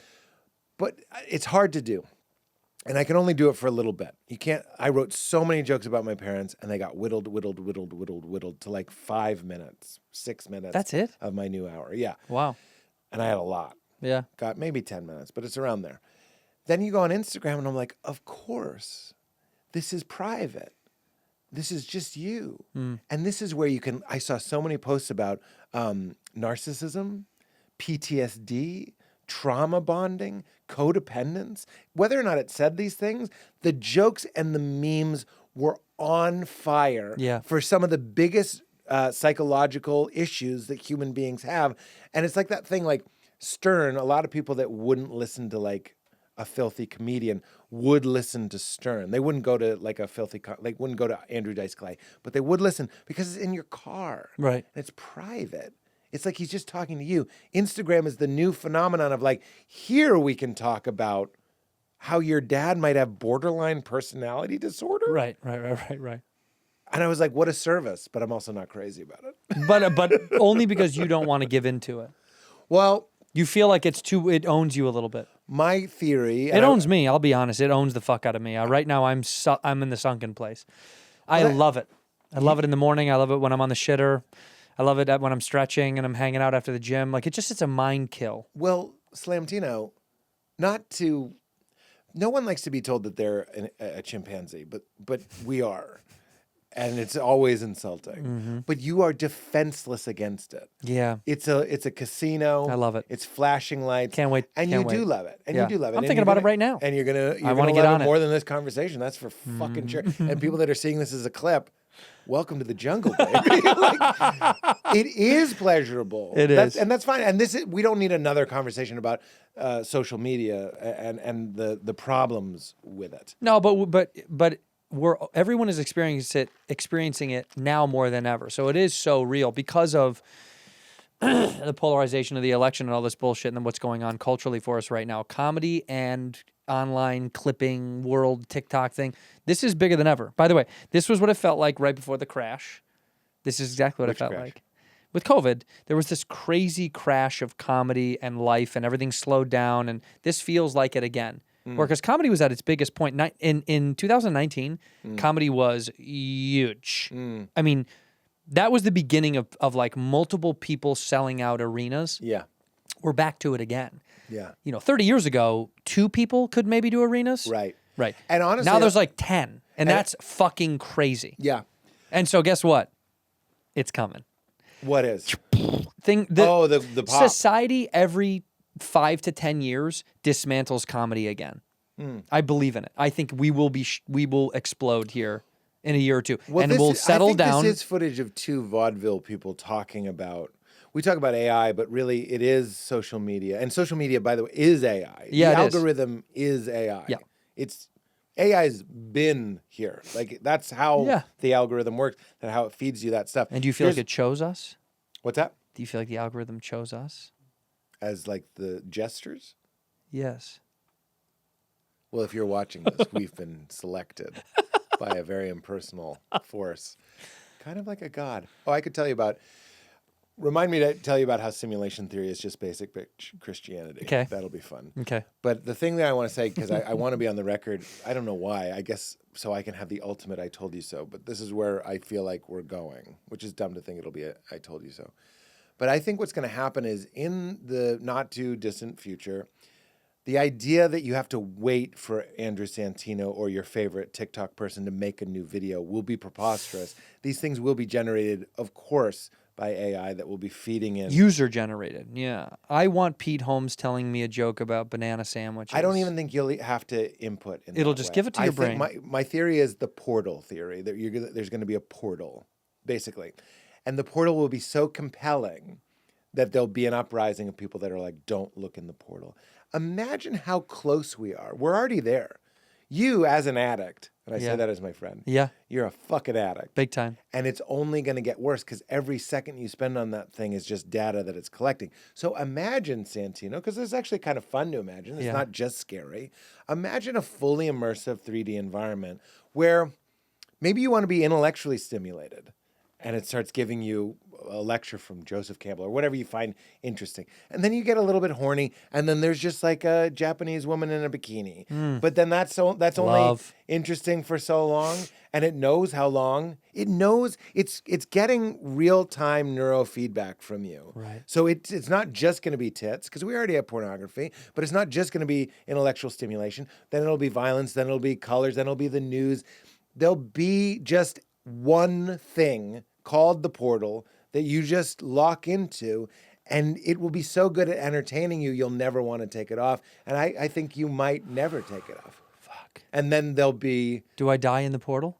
But it's hard to do. And I can only do it for a little bit. You can't. I wrote so many jokes about my parents and they got whittled to like 5 minutes, 6 minutes. That's it? Of my new hour. Yeah. Wow. And I had a lot. Yeah. Got maybe 10 minutes, but it's around there. Then you go on Instagram and I'm like, of course, this is private. This is just you. And this is where you can, I saw so many posts about narcissism, PTSD, trauma bonding, codependence. Whether or not it said these things, the jokes and the memes were on fire Yeah. for some of the biggest psychological issues that human beings have. And it's like that thing, like Stern, a lot of people that wouldn't listen to like a filthy comedian would listen to Stern. They wouldn't go to like a filthy, wouldn't go to Andrew Dice Clay, but they would listen because it's in your car. Right. And it's private. It's like he's just talking to you. Instagram is the new phenomenon of like, here we can talk about how your dad might have borderline personality disorder. Right. And I was like, what a service, but I'm also not crazy about it. But only because you don't want to give into it. Well, You feel like it owns you a little bit. my theory. It owns me. I'll be honest. It owns the fuck out of me. Right now, I'm in the sunken place. I love it. I love it in the morning. I love it when I'm on the shitter. I love it when I'm stretching and I'm hanging out after the gym. Like it's a mind kill. Well, Slamtino, no one likes to be told that they're a chimpanzee, but we are. And it's always insulting. But you are defenseless against it. Yeah. It's a casino. I love it. It's flashing lights. Can't wait. And Can't you wait. do love it. And Yeah. you do love it. I'm And thinking you're about it gonna- right now. And you're gonna wanna get love on it it. more than this conversation. That's for fucking sure. And people that are seeing this as a clip, welcome to the jungle, baby. Like, it is pleasurable. It is. And that's fine. And we don't need another conversation about social media and the problems with it. No, but everyone is experiencing it now more than ever. So it is so real because of the polarization of the election and all this bullshit and then what's going on culturally for us right now. Comedy and online clipping world TikTok thing. This is bigger than ever. By the way, this was what it felt like right before the crash. This is exactly what it felt crash? like. With COVID, there was this crazy crash of comedy and life and everything slowed down. And this feels like it again. Because comedy was at its biggest point. In 2019, comedy was huge. I mean, that was the beginning of like multiple people selling out arenas. Yeah. We're back to it again. Yeah. 30 years ago, 2 people could maybe do arenas. Right. Right. And honestly, now there's like 10. And that's fucking crazy. Yeah. And so guess what? It's coming. What is? thing. The pop. Society every 5 to 10 years dismantles comedy again. I believe in it. I think we will explode here in a year or two, and we'll settle down. This is footage of two vaudeville people talking about. We talk about AI, but really it is social media, and social media, by the way, is AI. Yeah, the algorithm is AI. Yeah, AI's been here. Like that's how the algorithm works, and how it feeds you that stuff. And do you feel like it chose us? What's that? Do you feel like the algorithm chose us? As like the gestures? Yes. Well, if you're watching this, we've been selected by a very impersonal force. Kind of like a god. Oh, I could tell you about... Remind me to tell you about how simulation theory is just basic Christianity. Okay. That'll be fun. Okay. But the thing that I want to say, because I want to be on the record, I don't know why, I guess so I can have the ultimate I told you so, but this is where I feel like we're going, which is dumb to think it'll be a I told you so. But I think what's going to happen is in the not too distant future, the idea that you have to wait for Andrew Santino or your favorite TikTok person to make a new video will be preposterous. These things will be generated, of course, by AI that will be feeding in. User generated, yeah. I want Pete Holmes telling me a joke about banana sandwiches. I don't even think you'll have to input in It'll that just way. give it to your brain. My theory is the portal theory, that there's going to be a portal, basically. And the portal will be so compelling that there'll be an uprising of people that are like, don't look in the portal. Imagine how close we are. We're already there. You, as an addict, and I say that as my friend, you're a fucking addict. Big time. And it's only going to get worse because every second you spend on that thing is just data that it's collecting. So imagine, Santino, because it's actually kind of fun to imagine. It's not just scary. Imagine a fully immersive 3D environment where maybe you want to be intellectually stimulated and it starts giving you a lecture from Joseph Campbell or whatever you find interesting. And then you get a little bit horny, and then there's just like a Japanese woman in a bikini. But then that's only interesting for so long, and it knows how long. It knows it's getting real-time neurofeedback from you. Right. So it's not just going to be tits, because we already have pornography, but it's not just going to be intellectual stimulation. Then it'll be violence, then it'll be colors, then it'll be the news. There'll be just one thing called the portal that you just lock into, and it will be so good at entertaining you, you'll never want to take it off. And I think you might never take it off. Fuck. And then there'll be... Do I die in the portal?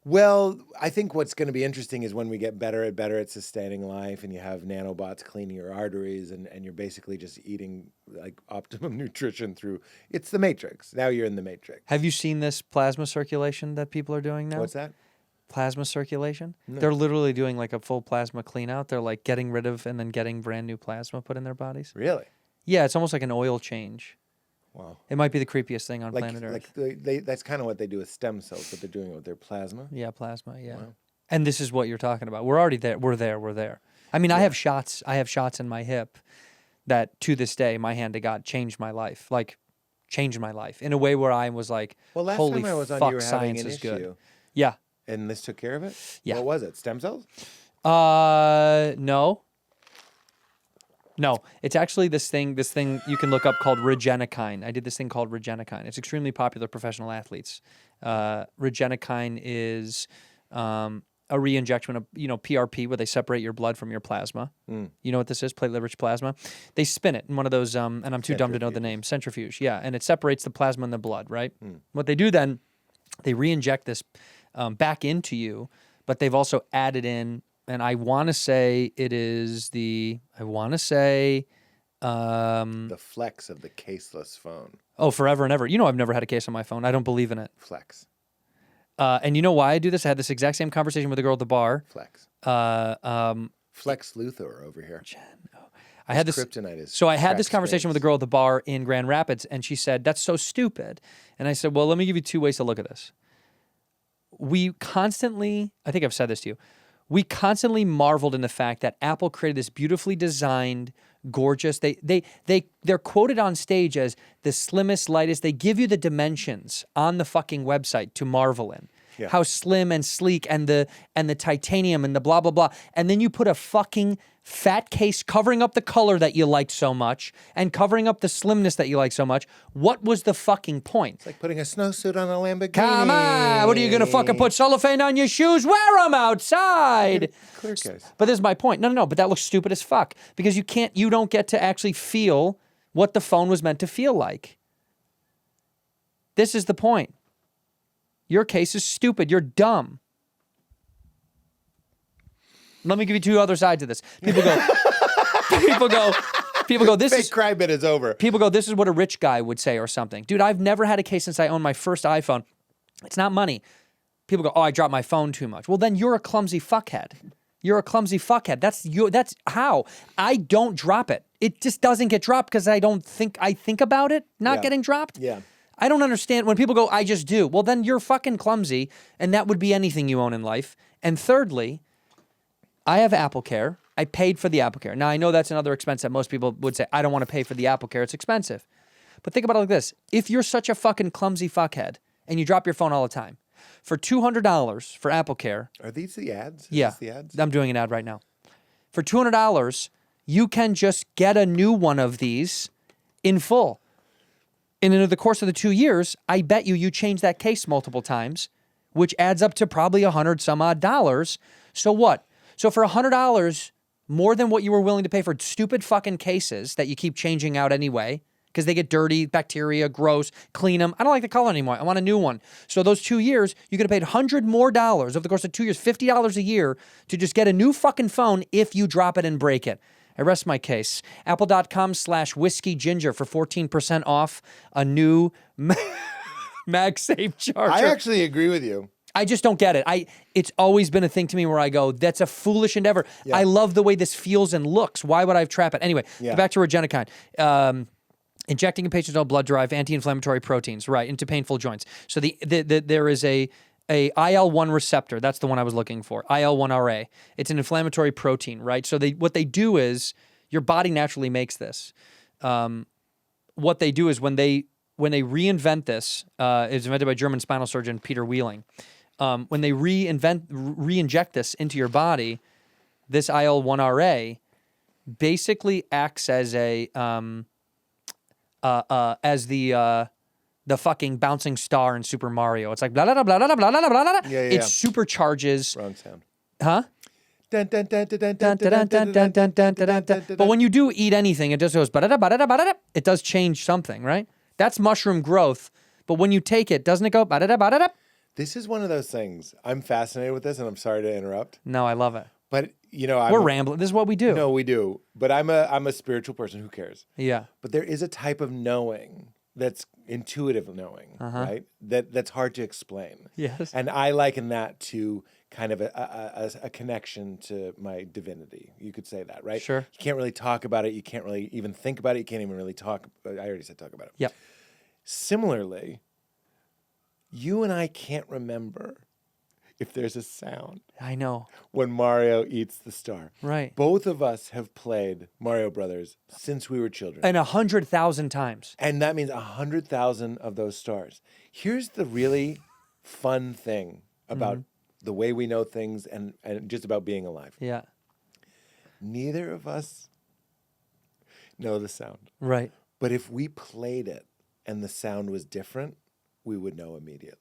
Well, I think what's going to be interesting is when we get better at sustaining life, and you have nanobots cleaning your arteries, and you're basically just eating like optimum nutrition through... It's the Matrix. Now you're in the Matrix. Have you seen this plasma circulation that people are doing now? What's that? Plasma circulation? No. They're literally doing like a full plasma clean out. They're like getting rid of and then getting brand new plasma put in their bodies. Really? Yeah, it's almost like an oil change. Wow. It might be the creepiest thing on planet Earth. That's kind of what they do with stem cells, but they're doing it with their plasma. Yeah, plasma, yeah. Wow. And this is what you're talking about. We're already there. We're there. I mean, I have shots in my hip that to this day, my hand to God changed my life. Like, changed my life in a way where I was like, well, last holy time I was on, fuck, you were having science an is issue. good. Yeah. And this took care of it? Yeah. What was it? Stem cells? No. No, it's actually this thing you can look up called Regenikine. I did this thing called Regenikine. It's extremely popular professional athletes. Regenikine is a re-injection of, PRP, where they separate your blood from your plasma. You know what this is? Platelet-rich plasma. They spin it in one of those, and I'm too dumb to know the name, centrifuge. Yeah, and it separates the plasma and the blood, right? What they do then, they re-inject this back into you, but they've also added in, and I want to say it is the flex of the caseless phone. Oh, forever and ever. I've never had a case on my phone. I don't believe in it. Flex. And you know why I do this? I had this exact same conversation with a girl at the bar. Flex. Flex Luthor over here. I had this kryptonite is so I had this conversation with a girl at the bar in Grand Rapids, and she said, "That's so stupid." And I said, "Well, let me give you two ways to look at this. We constantly, I think I've said this to you, we constantly marveled in the fact that Apple created this beautifully designed, gorgeous, they're quoted on stage as the slimmest, lightest, they give you the dimensions on the fucking website to marvel in. how slim and sleek and the titanium and the blah, blah, blah. And then you put a fucking fat case covering up the color that you liked so much and covering up the slimness that you like so much. What was the fucking point? It's like putting a snowsuit on a Lamborghini. Come on, what are you going to fucking put cellophane on your shoes? Wear them outside. Clear case. But this is my point. No, but that looks stupid as fuck because you don't get to actually feel what the phone was meant to feel like. This is the point. Your case is stupid. You're dumb. Let me give you two other sides of this. People go, this Fake is cry bit is over. People go, this is what a rich guy would say or something. Dude, I've never had a case since I owned my first iPhone. It's not money. People go, oh, I dropped my phone too much. Well, then you're a clumsy fuckhead. You're a clumsy fuckhead. That's how. I don't drop it. It just doesn't get dropped because I think about it not getting dropped. Yeah. I don't understand when people go, I just do. Well, then you're fucking clumsy, and that would be anything you own in life. And thirdly, I have Apple Care. I paid for the Apple Care. Now, I know that's another expense that most people would say, I don't want to pay for the Apple Care. It's expensive. But think about it like this. If you're such a fucking clumsy fuckhead and you drop your phone all the time, for $200 for Apple Care. Are these the ads? Is Yeah. this the ads? I'm doing an ad right now. For $200, you can just get a new one of these in full. And in the course of the 2 years, I bet you change that case multiple times, which adds up to probably $100 some odd. So what? So for $100, more than what you were willing to pay for stupid fucking cases that you keep changing out anyway, because they get dirty, bacteria, gross, clean them. I don't like the color anymore. I want a new one. So those 2 years, you could have paid $100 more over the course of 2 years, $50 a year to just get a new fucking phone if you drop it and break it. I rest my case. Apple.com/whiskeyginger for 14% off a new MagSafe charger. I actually agree with you. I just don't get it. It's always been a thing to me where I go, that's a foolish endeavor. Yeah. I love the way this feels and looks. Why would I trap it? Anyway, back to Regenikine. Injecting a patient's own blood-derived anti-inflammatory proteins, right, into painful joints. So there is a IL-1 receptor. That's the one I was looking for. IL-1RA. It's an inflammatory protein, right? So what they do is your body naturally makes this. What they do is when they reinvent this, it was invented by German spinal surgeon Peter Wheeling. When they re-inject this into your body, this IL-1RA basically acts as the fucking bouncing star in Super Mario. It's like blah blah blah blah blah blah blah blah blah. It supercharges. Wrong sound. Huh? Dun, dun, dun, dun, dun, dun, Dun, dun, dun, dun, dun, dun, dun, dun. But when you do eat anything, it just goes ba-da-da, ba-da-da, ba-da-da. It does change something, right? That's mushroom growth. But when you take it, doesn't it go ba-da-da, ba-da-da? This is one of those things. I'm fascinated with this, and I'm sorry to interrupt. No, I love it. But We're rambling. This is what we do. No, we do. But I'm a spiritual person. Who cares? Yeah. But there is a type of knowing that's intuitive knowing, right? That's hard to explain. Yes. And I liken that to kind of a connection to my divinity. You could say that, right? Sure. You can't really talk about it. You can't really even think about it. You can't even really talk. I already said talk about it. Yep. Similarly, you and I can't remember if there's a sound I know. when Mario eats the star. Right. Both of us have played Mario Brothers since we were children. And 100,000 times. And that means 100,000 of those stars. Here's the really fun thing about the way we know things and just about being alive. Yeah. Neither of us know the sound. Right. But if we played it and the sound was different, we would know immediately.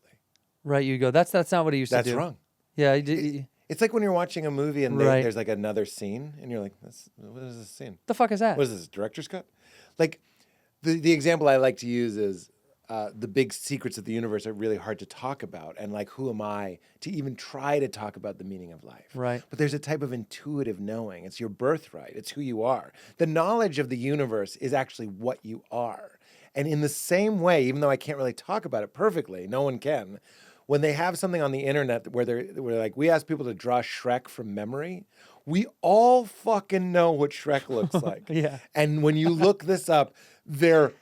Right. You go, that's not what he used to do. That's wrong. Yeah. It's like when you're watching a movie and Right. there's like another scene and you're like, what is this scene? The fuck is that? What is this, director's cut? Like, the example I like to use is the big secrets of the universe are really hard to talk about. And like, who am I to even try to talk about the meaning of life? Right. But there's a type of intuitive knowing. It's your birthright. It's who you are. The knowledge of the universe is actually what you are. And in the same way, even though I can't really talk about it perfectly, no one can, when they have something on the internet where they're like, we ask people to draw Shrek from memory, we all fucking know what Shrek looks like. Yeah. And when you look this up, they're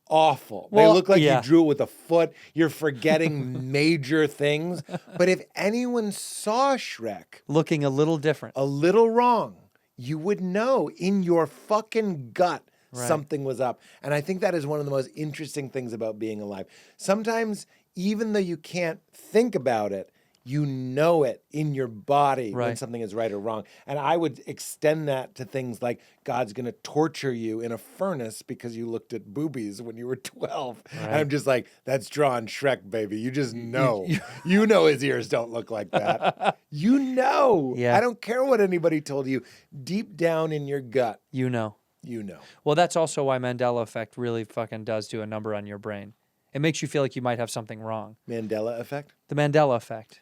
awful. Well, they look like yeah. you drew it with a foot. You're forgetting major things. But if anyone saw Shrek Looking a little different. a little wrong, you would know in your fucking gut Right. something was up. And I think that is one of the most interesting things about being alive. Sometimes, even though you can't think about it, You know it in your body when Right. something is right or wrong. And I would extend that to things like God's going to torture you in a furnace because you looked at boobies when you were 12. And I'm just like, that's drawn Shrek, baby. You just know. You know his ears don't look like that. You know. Yeah. I don't care what anybody told you. Deep down in your gut, You know. you know. Well, that's also why Mandela effect really fucking does do a number on your brain. It makes you feel like you might have something wrong. Mandela effect? The Mandela effect.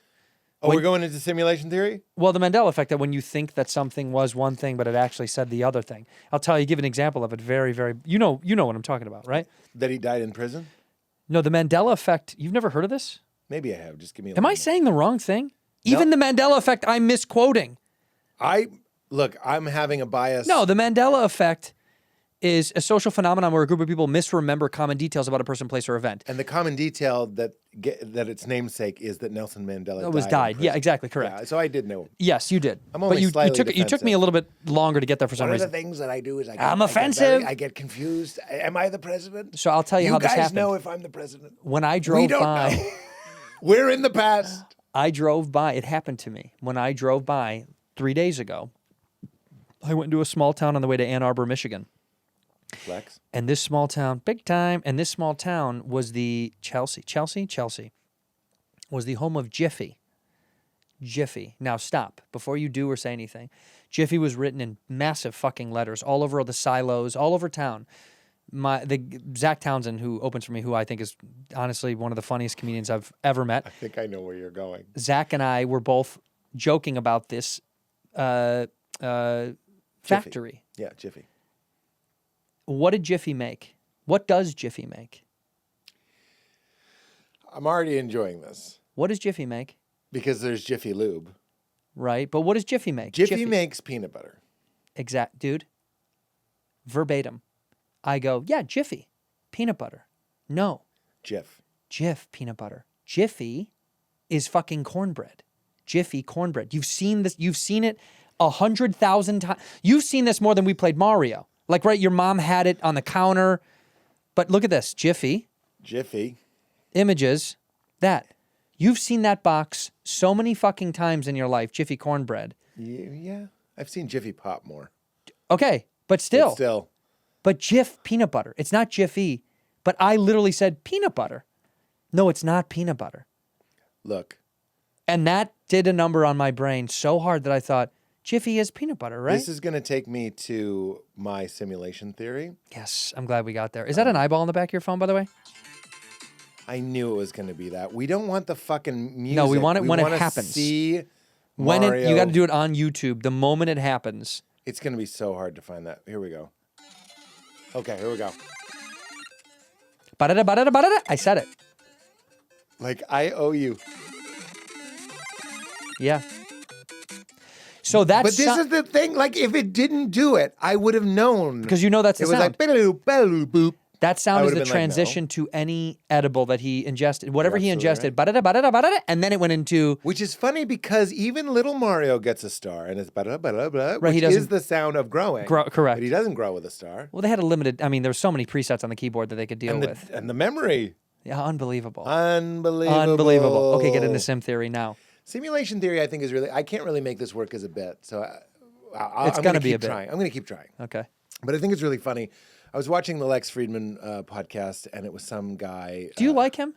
Oh, we're going into simulation theory? Well, the Mandela effect, that when you think that something was one thing, but it actually said the other thing. I'll tell you, give an example of it very, very, you know what I'm talking about, right? That he died in prison? No, the Mandela effect, you've never heard of this? Maybe I have. Just give me a Am I moment. saying the wrong thing? Even the Mandela effect, I'm misquoting. Look, I'm having a bias. No, the Mandela effect is a social phenomenon where a group of people misremember common details about a person, place, or event. And the common detail that its namesake is that Nelson Mandela died. Yeah, exactly, correct. Yeah, so I did know. Yes, you did. I'm only but you slightly took me a little bit longer to get there for some One of reason. the things that I do is I'm offensive. I get confused. Am I the president? So I'll tell you how this guys happened. know if I'm the president. When I We drove don't by, know. We're in the past. I drove by. It happened to me when I drove by 3 days ago. I went to a small town on the way to Ann Arbor, Michigan. Flex. And this small town, big time, and this small town was the Chelsea, was the home of Jiffy. Jiffy. Now stop, before you do or say anything. Jiffy was written in massive fucking letters all over the silos, all over town. Zach Townsend, who opens for me, who I think is honestly one of the funniest comedians I've ever met. I think I know where you're going. Zach and I were both joking about this factory. Yeah, Jiffy. What did Jiffy make? What does Jiffy make? I'm already enjoying this What does Jiffy make? because there's Jiffy Lube. Right, but what does Jiffy make? Jiffy makes peanut butter. Exact, dude. Verbatim. I go, yeah, Jiffy, peanut butter. No, Jif, peanut butter. Jiffy is fucking cornbread. Jiffy cornbread. You've seen this. You've seen it 100,000 times. You've seen this more than we played Mario. Like, right, your mom had it on the counter. But look at this, Jiffy. Images. That. You've seen that box so many fucking times in your life, Jiffy cornbread. Yeah. I've seen Jiffy Pop more. Okay, but still. Still. But Jif peanut butter. It's not Jiffy. But I literally said peanut butter. No, it's not peanut butter. Look. And that did a number on my brain so hard that I thought, Jiffy is peanut butter, right? This is going to take me to my simulation theory. Yes, I'm glad we got there. Is that an eyeball in the back of your phone, by the way? I knew it was going to be that. We don't want the fucking music. No, we want it when it wanna happens. See When Mario. you got to do it on YouTube. The moment it happens. It's going to be so hard to find that. Here we go. Okay, here we go. Ba-da-da, ba-da-da, ba-da-da. I said it. Like, I owe you. Yeah. So that's... But this is the thing. Like, if it didn't do it, I would have known. Because you know that's the it was sound. like, "Bidaloo, bidaloo, boop." That sound I is would the have been like, transition no. to any edible that he ingested. Whatever he You're ingested. absolutely Ba-da-da, ba-da-da, ba-da-da. And then it went into... Which is funny because even little Mario gets a star, and it's blah, blah, blah, Right, he which is doesn't- the sound of growing. Correct. But he doesn't grow with a star. Well, they had a limited... I mean, there were so many presets on the keyboard that they could deal with. And the memory. Yeah, unbelievable. Unbelievable. Unbelievable. Okay, get into sim theory now. Simulation theory, I think, is really... I can't really make this work as a bit, so I'm It's going gonna to be a keep bit. trying. I'm going to keep trying. Okay. But I think it's really funny. I was watching the Lex Friedman podcast, and it was some guy... Do you like him?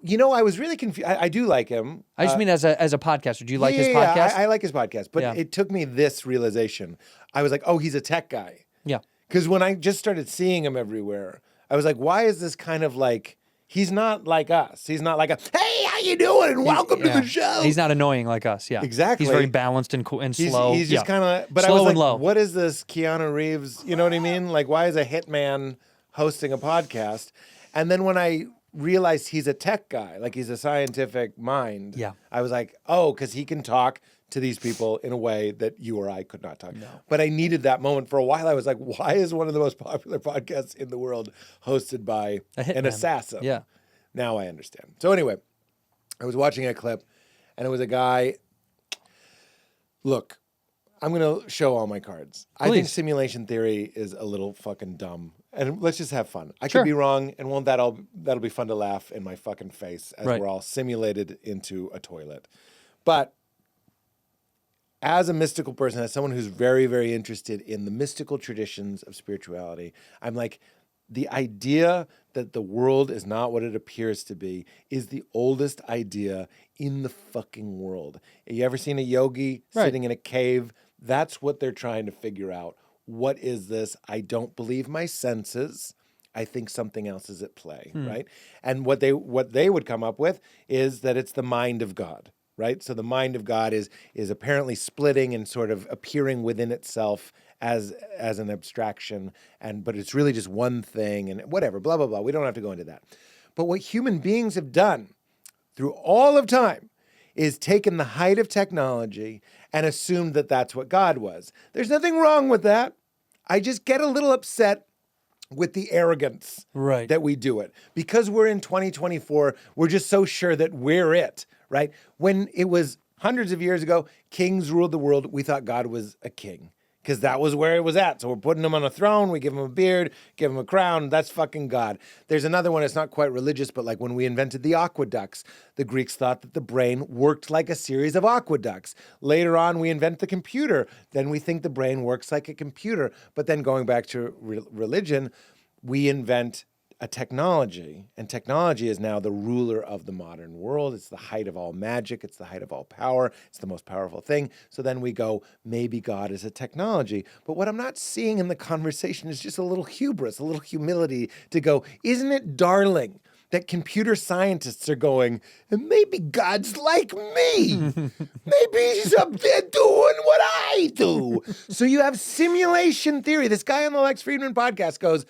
You know, I was really confused. I do like him. I just mean as a podcaster. Do you like his Yeah, podcast? I like his podcast, but Yeah. it took me this realization. I was like, oh, he's a tech guy. Yeah. Because when I just started seeing him everywhere, I was like, why is this kind of like, he's not like us. He's not like a, hey, how you doing? And welcome to Yeah. the show. He's not annoying like us. Yeah. Exactly. He's very balanced and cool and slow. He's just Yeah. kind of, but Slow I was and like, low. what is this Keanu Reeves? You know what I mean? Like, why is a hitman hosting a podcast? And then when I realized he's a tech guy, like he's a scientific mind, Yeah. I was like, oh, because he can talk to these people in a way that you or I could not talk. No. But I needed that moment for a while. I was like, why is one of the most popular podcasts in the world hosted by A hitman. an assassin? Yeah. Now I understand. So anyway, I was watching a clip, and it was a guy. Look, I'm going to show all my cards. I think Please. simulation theory is a little fucking dumb. And let's just have fun. I Sure. could be wrong, and won't that'll be fun to laugh in my fucking face as Right. we're all simulated into a toilet. But as a mystical person, as someone who's very, very interested in the mystical traditions of spirituality, I'm like, the idea that the world is not what it appears to be is the oldest idea in the fucking world. You ever seen a yogi sitting in a cave? That's what they're trying to figure out. What is this? I don't believe my senses. I think something else is at play, right? And what they would come up with is that it's the mind of God, right? So the mind of God is apparently splitting and sort of appearing within itself as an abstraction, but it's really just one thing and whatever, blah, blah, blah. We don't have to go into that. But what human beings have done through all of time is taken the height of technology and assumed that that's what God was. There's nothing wrong with that. I just get a little upset with the arrogance that we do it. Because we're in 2024, we're just so sure that we're it, right? When it was hundreds of years ago, kings ruled the world, we thought God was a king. Because that was where it was at. So we're putting him on a throne, we give him a beard, give him a crown, that's fucking God. There's another one, it's not quite religious, but like when we invented the aqueducts, the Greeks thought that the brain worked like a series of aqueducts. Later on, we invent the computer, then we think the brain works like a computer. But then going back to religion, we invent a technology, and technology is now the ruler of the modern world. It's the height of all magic. It's the height of all power. It's the most powerful thing. So then we go, maybe God is a technology. But what I'm not seeing in the conversation is just a little hubris, a little humility to go, isn't it darling that computer scientists are going, and maybe God's like me. Maybe he's up there doing what I do. So you have simulation theory. This guy on the Lex Friedman podcast goes,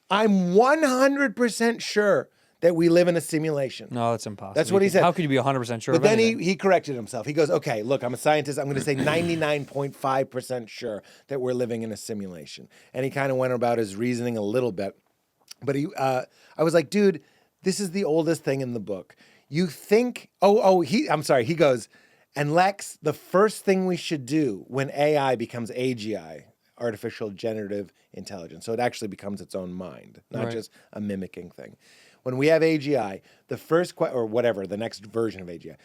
I'm 100% sure that we live in a simulation. No, that's impossible. That's what he said. How could you be 100% sure But of then anything? he corrected himself. He goes, okay, look, I'm a scientist. I'm going to say 99.5% sure that we're living in a simulation. And he kind of went about his reasoning a little bit. But I was like, dude, this is the oldest thing in the book. You think, I'm sorry. He goes, and Lex, the first thing we should do when AI becomes AGI, artificial generative intelligence. So it actually becomes its own mind, not just a mimicking thing. When we have AGI, the first or whatever, the next version of AGI,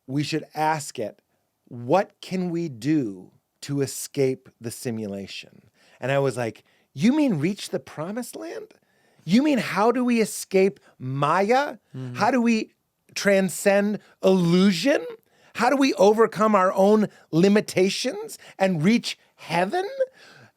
we should ask it, what can we do to escape the simulation? And I was like, you mean reach the promised land? You mean how do we escape Maya? How do we transcend illusion? How do we overcome our own limitations and reach heaven?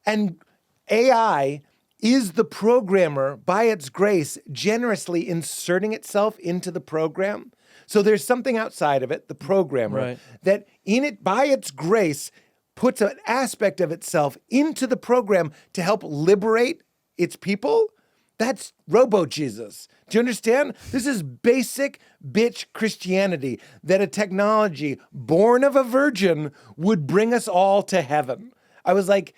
And AI is the programmer, by its grace, generously inserting itself into the program. So there's something outside of it, the programmer, that in it, by its grace, puts an aspect of itself into the program to help liberate its people. That's Robo-Jesus. Do you understand? This is basic bitch Christianity, that a technology born of a virgin would bring us all to heaven. I was like,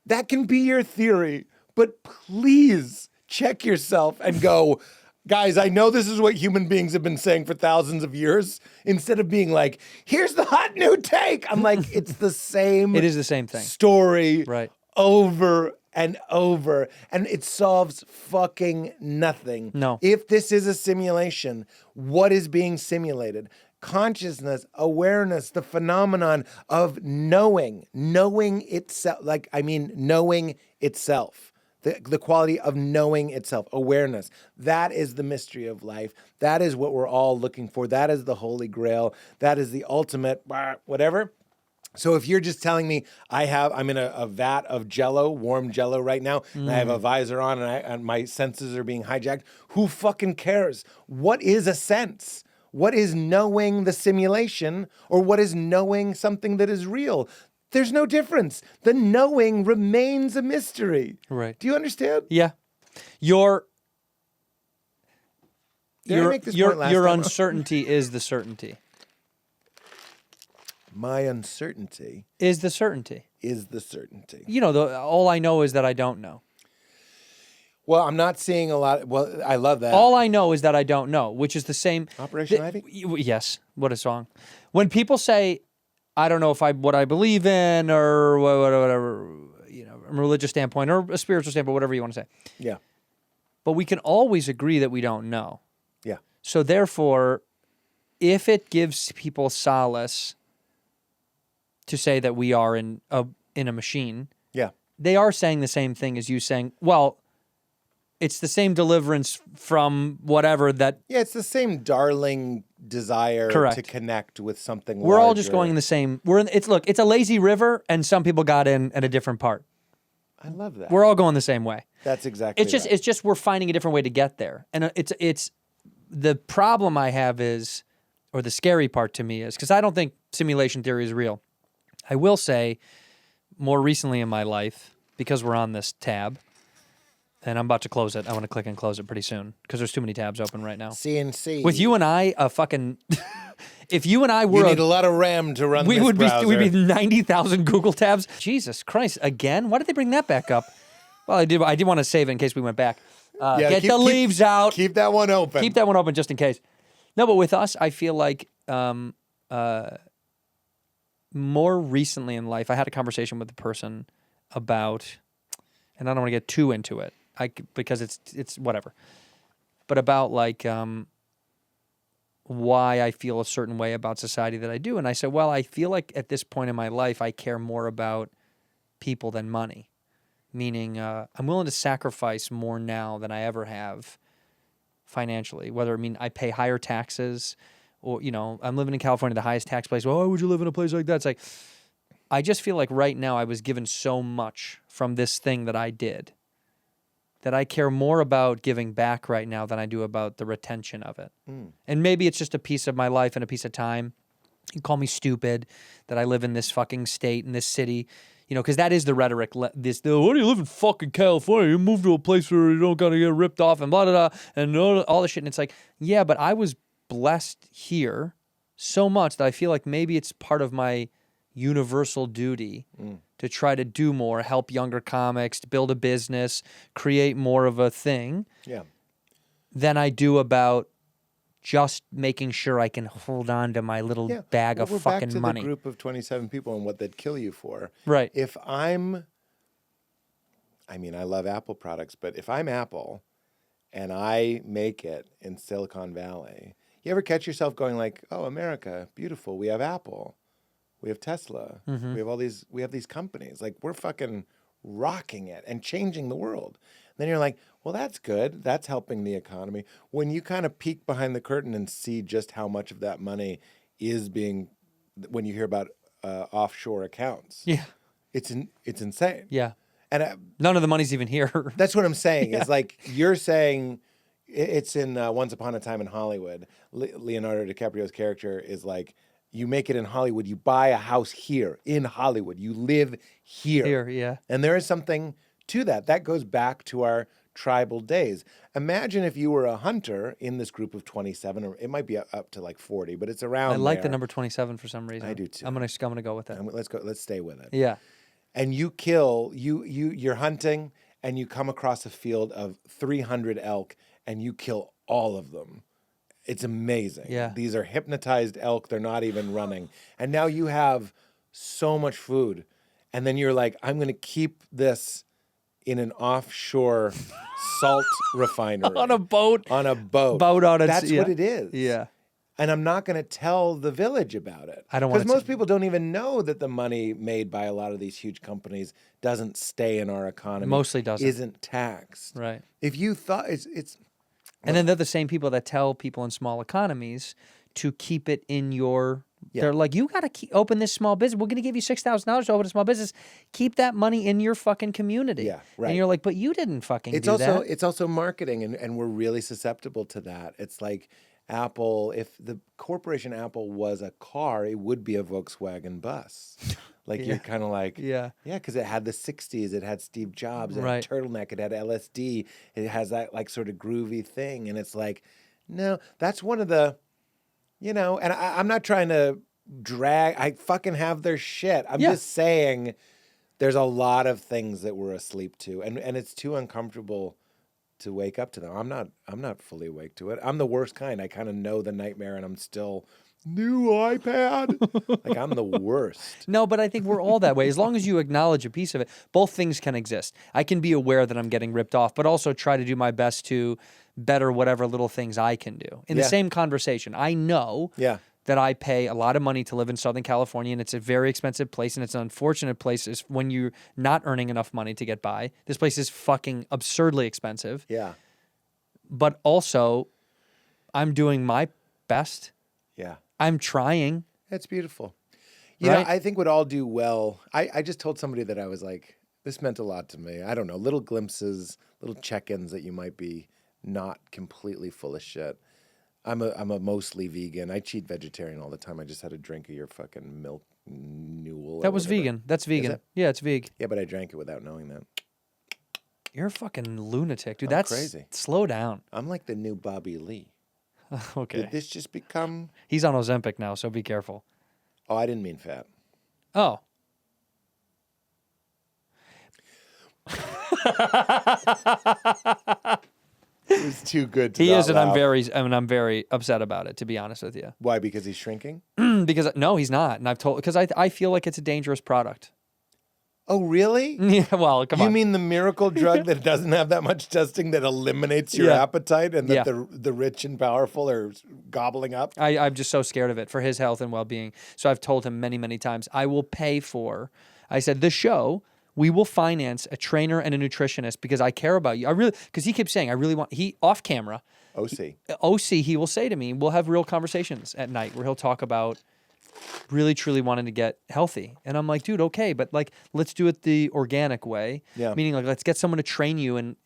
that can be your theory, but please check yourself and go, guys, I know this is what human beings have been saying for thousands of years. Instead of being like, here's the hot new take. I'm like, it's the same. It is the same thing. Story over and over. And it solves fucking nothing. No. If this is a simulation, what is being simulated? Consciousness, awareness, the phenomenon of knowing itself, knowing itself, the quality of knowing itself, awareness. That is the mystery of life. That is what we're all looking for. That is the Holy Grail. That is the ultimate whatever. So if you're just telling me I'm in a vat of Jell-O, warm Jell-O right now, and I have a visor on and my senses are being hijacked, who fucking cares? What is a sense? What is knowing the simulation, or what is knowing something that is real? There's no difference. The knowing remains a mystery. Right. Do you understand? Yeah. Your Did I make this point last time? uncertainty is the certainty. My uncertainty Is the certainty. is the certainty. You know, all I know is that I don't know. Well, I'm not seeing a lot. Well, I love that. All I know is that I don't know, which is the same. Operation Ivy? Yes. What a song. When people say, I don't know if what I believe in or whatever, from a religious standpoint or a spiritual standpoint, whatever you want to say. Yeah. But we can always agree that we don't know. Yeah. So therefore, if it gives people solace to say that we are in a machine, Yeah. they are saying the same thing as you saying, well, it's the same deliverance from whatever that. Yeah, it's the same darling desire Correct. to connect with something We're all just larger. going in the same. It's a lazy river, and some people got in at a different part. I love that. We're all going the same way. That's exactly It's right. just we're finding a different way to get there, and it's the problem I have is, or the scary part to me is, because I don't think simulation theory is real. I will say, more recently in my life, because we're on this tab, and I'm about to close it. I want to click and close it pretty soon because there's too many tabs open right now. CNC. With you and I, if you and I were, you need a lot of RAM to run this browser. we'd be 90,000 Google tabs. Jesus Christ, again? Why did they bring that back up? Well, I did want to save it in case we went back. Get the leaves out. Keep that one open. Keep that one open just in case. No, but with us, I feel like more recently in life, I had a conversation with a person about, and I don't want to get too into it, because it's whatever, but about like why I feel a certain way about society that I do. And I said, well, I feel like at this point in my life, I care more about people than money, meaning I'm willing to sacrifice more now than I ever have financially, whether I pay higher taxes or, I'm living in California, the highest tax place. Well, why would you live in a place like that? It's like, I just feel like right now I was given so much from this thing that I did that I care more about giving back right now than I do about the retention of it. And maybe it's just a piece of my life and a piece of time. You call me stupid that I live in this fucking state, in this city, because that is the rhetoric. Why do you live in fucking California? You move to a place where you don't gotta get ripped off and blah, blah, blah, and all the shit. And it's like, yeah, but I was blessed here so much that I feel like maybe it's part of my universal duty to try to do more, help younger comics, to build a business, create more of a thing than I do about just making sure I can hold on to my little bag of we're fucking back to money. The group of 27 people and what they'd kill you for. Right. If I love Apple products, but if I'm Apple and I make it in Silicon Valley, you ever catch yourself going like, oh, America, beautiful, we have Apple. We have Tesla. Mm-hmm. We have these companies. Like, we're fucking rocking it and changing the world. And then you're like, well, that's good. That's helping the economy. When you kind of peek behind the curtain and see just how much of that money is being, when you hear about offshore accounts, it's insane. Yeah. And none of the money's even here. that's what I'm saying. It's like you're saying, it's in Once Upon a Time in Hollywood. Leonardo DiCaprio's character is like, you make it in Hollywood. You buy a house here in Hollywood. You live here. Here, yeah. And there is something to that. That goes back to our tribal days. Imagine if you were a hunter in this group of 27, or it might be up to like 40, but it's around I like there. the number 27 for some reason. I do too. I'm gonna go with it. Let's stay with it. Yeah. And you kill, you're hunting and you come across a field of 300 elk and you kill all of them. It's amazing. Yeah. These are hypnotized elk. They're not even running. And now you have so much food. And then you're like, I'm going to keep this in an offshore salt refinery. On a boat. On a boat. That's what it is. Yeah. And I'm not going to tell the village about it. I don't want to. Because most people don't even know that the money made by a lot of these huge companies doesn't stay in our economy. Mostly doesn't. Isn't taxed. Right. If you thought it's And then they're the same people that tell people in small economies to keep it in your. Yeah. They're like, you got to open this small business. We're going to give you $6,000 to open a small business. Keep that money in your fucking community. Yeah, right. And you're like, but you didn't fucking it's do also that. it's also marketing, and we're really susceptible to that. It's like Apple. If the corporation Apple was a car, it would be a Volkswagen bus. Like you're kind of like, because it had the 60s, it had Steve Jobs, it had turtleneck, it had LSD, it has that like sort of groovy thing, and it's like, no, that's one of the, and I'm not trying to drag, I fucking have their shit. I'm just saying there's a lot of things that we're asleep to, and it's too uncomfortable to wake up to them. I'm not fully awake to it. I'm the worst kind. I kind of know the nightmare, and I'm still new iPad. Like, I'm the worst. No, but I think we're all that way. As long as you acknowledge a piece of it, both things can exist. I can be aware that I'm getting ripped off, but also try to do my best to better whatever little things I can do. In the same conversation, I know that I pay a lot of money to live in Southern California, and it's a very expensive place, and it's an unfortunate place is when you're not earning enough money to get by. This place is fucking absurdly expensive. Yeah. But also, I'm doing my best. Yeah. I'm trying. That's beautiful. You know, I think would all do well. I just told somebody that I was like, this meant a lot to me. I don't know, little glimpses, little check-ins that you might be not completely full of shit. I'm a mostly vegan. I cheat vegetarian all the time. I just had a drink of your fucking milk Newell. That was vegan. That's vegan. Yeah, it's veg. Yeah, but I drank it without knowing that. You're a fucking lunatic, dude. I'm That's crazy. Slow down. I'm like the new Bobby Lee. Okay. Did this just become... He's on Ozempic now, so be careful. Oh, I didn't mean fat. Oh. It was too good to He not is, and laugh. I'm very upset about it, to be honest with you. Why? Because he's shrinking? Because no, he's not, and I've told because I feel like it's a dangerous product. Oh, really? Yeah, well, come on. You mean the miracle drug that doesn't have that much testing that eliminates your appetite and that the rich and powerful are gobbling up? I'm just so scared of it for his health and well-being. So I've told him many, many times, I will pay for, I said, the show, we will finance a trainer and a nutritionist because I care about you. Because he keeps saying, I really want, off camera. OC, he will say to me, we'll have real conversations at night where he'll talk about really, truly wanting to get healthy. And I'm like, dude, okay, but like, let's do it the organic way. Yeah. Meaning like, let's get someone to train you and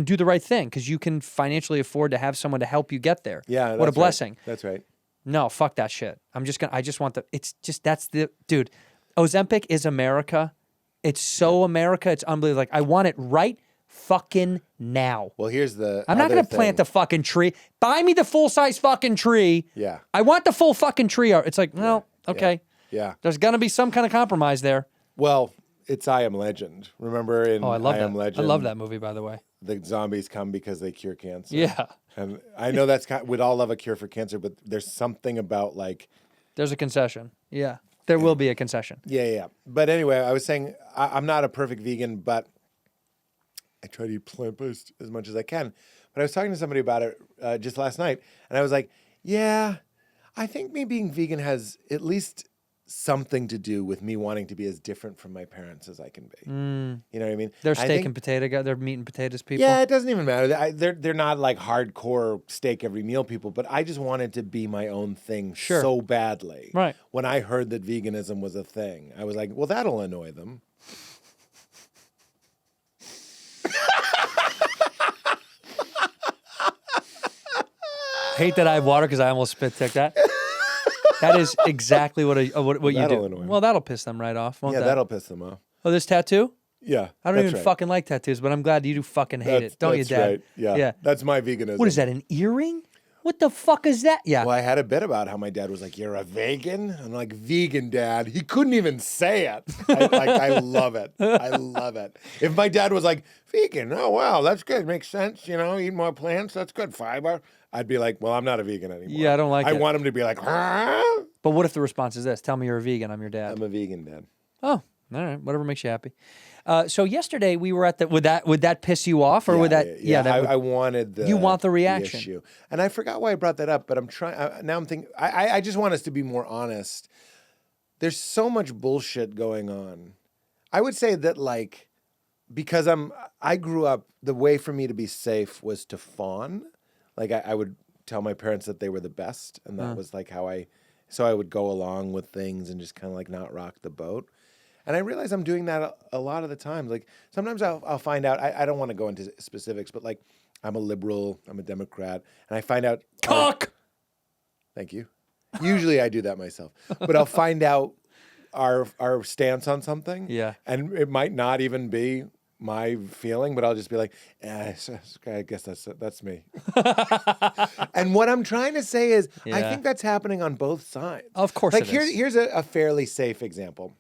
do the right thing because you can financially afford to have someone to help you get there. Yeah. What a blessing. Right. That's right. No, fuck that shit. I just want dude, Ozempic is America. It's so America. It's unbelievable. Like, I want it right fucking now. Well, here's the I'm not going to plant the fucking tree. Buy me the full-size fucking tree. Yeah. I want the full fucking tree. It's like, well, okay. Yeah. There's going to be some kind of compromise there. Well, it's I Am Legend. Remember in I Am Legend? I love that movie, by the way. The zombies come because they cure cancer. Yeah. And I know we'd all love a cure for cancer, but there's something about like... There's a concession. Yeah. There will be a concession. Yeah. But anyway, I was saying I'm not a perfect vegan, but I try to eat plant-based as much as I can. But I was talking to somebody about it just last night, and I was like, yeah, I think me being vegan has at least something to do with me wanting to be as different from my parents as I can be. You know what I mean? They're steak and potato guys. They're meat and potatoes people. Yeah, it doesn't even matter. They're not like hardcore steak every meal people, but I just wanted to be my own thing so badly. Right. When I heard that veganism was a thing, I was like, well, that'll annoy them. Hate that I have water because I almost spit tick that. That is exactly what you do. Annoy 'em. Well, that'll piss them right off. Won't That'll piss them off. Oh, this tattoo? Yeah. I don't even fucking like tattoos, but I'm glad you do fucking hate it. Don't you, Dad? Right. Yeah. That's my veganism. What is that, an earring? What the fuck is that? Yeah. Well, I had a bit about how my dad was like, you're a vegan? I'm like, vegan, Dad. He couldn't even say it. I love it. I love it. If my dad was like, vegan, oh, wow, that's good. Makes sense. You know, eat more plants. That's good. Fiber. I'd be like, well, I'm not a vegan anymore. Yeah, I don't like it. I want him to be like, huh? But what if the response is this? Tell me you're a vegan. I'm your dad. I'm a vegan, Dad. Oh, all right. Whatever makes you happy. So yesterday we were at the. Would that piss you off, or would that? Yeah, I wanted the. You want the reaction, issue. And I forgot why I brought that up, but I'm trying. Now I'm thinking. I just want us to be more honest. There's so much bullshit going on. I would say that like, because I grew up. The way for me to be safe was to fawn. Like I would tell my parents that they were the best, and that was like how so I would go along with things and just kind of like not rock the boat. And I realize I'm doing that a lot of the time. Like sometimes I'll find out, I don't want to go into specifics, but like I'm a liberal, I'm a Democrat, and I find out. Cock! Thank you. Usually I do that myself, but I'll find out our stance on something. Yeah. And it might not even be my feeling, but I'll just be like, I guess that's me. And what I'm trying to say is, I think that's happening on both sides. Of course, like it is. Here's a fairly safe example.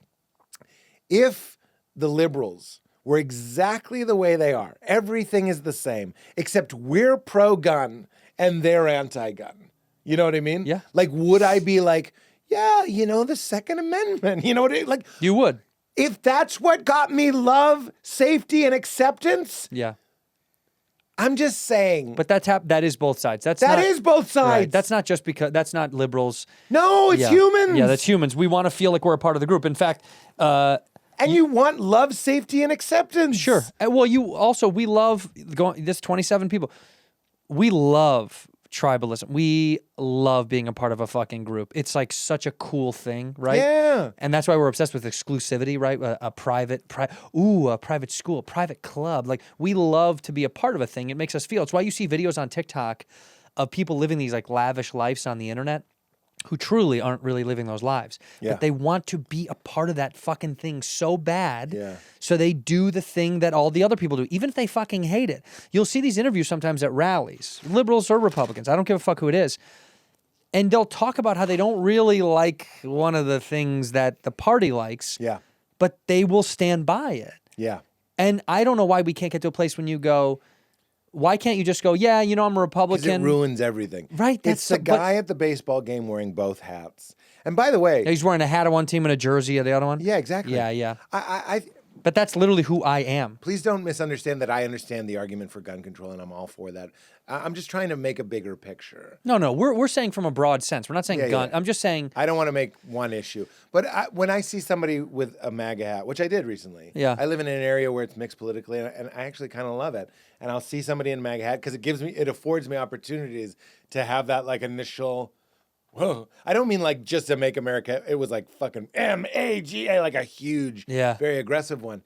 If the liberals were exactly the way they are, everything is the same, except we're pro-gun and they're anti-gun. You know what I mean? Yeah. Like, would I be like, yeah, the Second Amendment, you know what I mean? Like, You would. if that's what got me love, safety, and acceptance, Yeah. I'm just saying. But that is both sides. That is both sides. Right. That's not just because that's not liberals. No, it's humans. Yeah, that's humans. We want to feel like we're a part of the group. In fact, and you want love, safety, and acceptance. sure. Well, we love going. This 27 people. We love tribalism. We love being a part of a fucking group. It's like such a cool thing, right? Yeah. And that's why we're obsessed with exclusivity, right? A private school, a private club. Like, we love to be a part of a thing. It makes us feel. It's why you see videos on TikTok of people living these like lavish lives on the internet who truly aren't really living those lives. Yeah. But they want to be a part of that fucking thing so bad. Yeah. So they do the thing that all the other people do, even if they fucking hate it. You'll see these interviews sometimes at rallies, liberals or Republicans. I don't give a fuck who it is. And they'll talk about how they don't really like one of the things that the party likes. Yeah. But they will stand by it. Yeah. And I don't know why we can't get to a place when you go, why can't you just go, yeah, I'm a Because Republican. it ruins everything. Right, It's that's the guy at the baseball game wearing both hats. And by the way, He's wearing a hat of one team and a jersey of the other one. yeah, exactly. Yeah. I But that's literally who I am. please don't misunderstand that I understand the argument for gun control, and I'm all for that. I'm just trying to make a bigger picture. No, we're saying from a broad sense. We're not saying Yeah, gun. yeah. I'm just saying, I don't want to make one issue. But when I see somebody with a MAGA hat, which I did recently, Yeah. I live in an area where it's mixed politically, and I actually kind of love it. And I'll see somebody in a MAGA hat because it affords me opportunities to have that like initial, whoa. I don't mean like just to make America, it was like fucking MAGA, like a huge, Yeah. very aggressive one.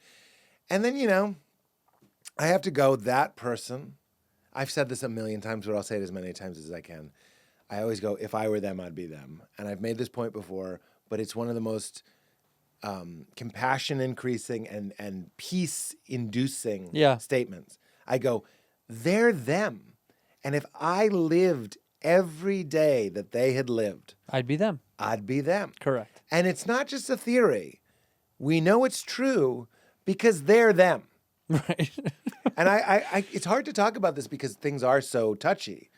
And then, I have to go, that person, I've said this a million times, but I'll say it as many times as I can. I always go, if I were them, I'd be them. And I've made this point before, but it's one of the most compassion increasing and peace inducing statements. I go, they're them. And if I lived every day that they had lived, I'd be them. I'd be them. Correct. And it's not just a theory. We know it's true because they're them. Right. And I it's hard to talk about this because things are so touchy.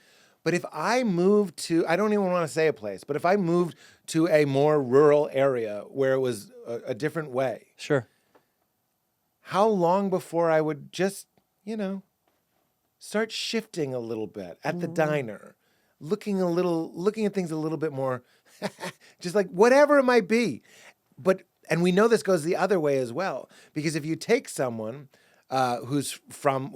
But if I moved to, I don't even want to say a place, but if I moved to a more rural area where it was a different way, Sure. how long before I would just, start shifting a little bit at the diner, looking at things a little bit more, just like whatever it might be. And we know this goes the other way as well, because if you take someone who's from,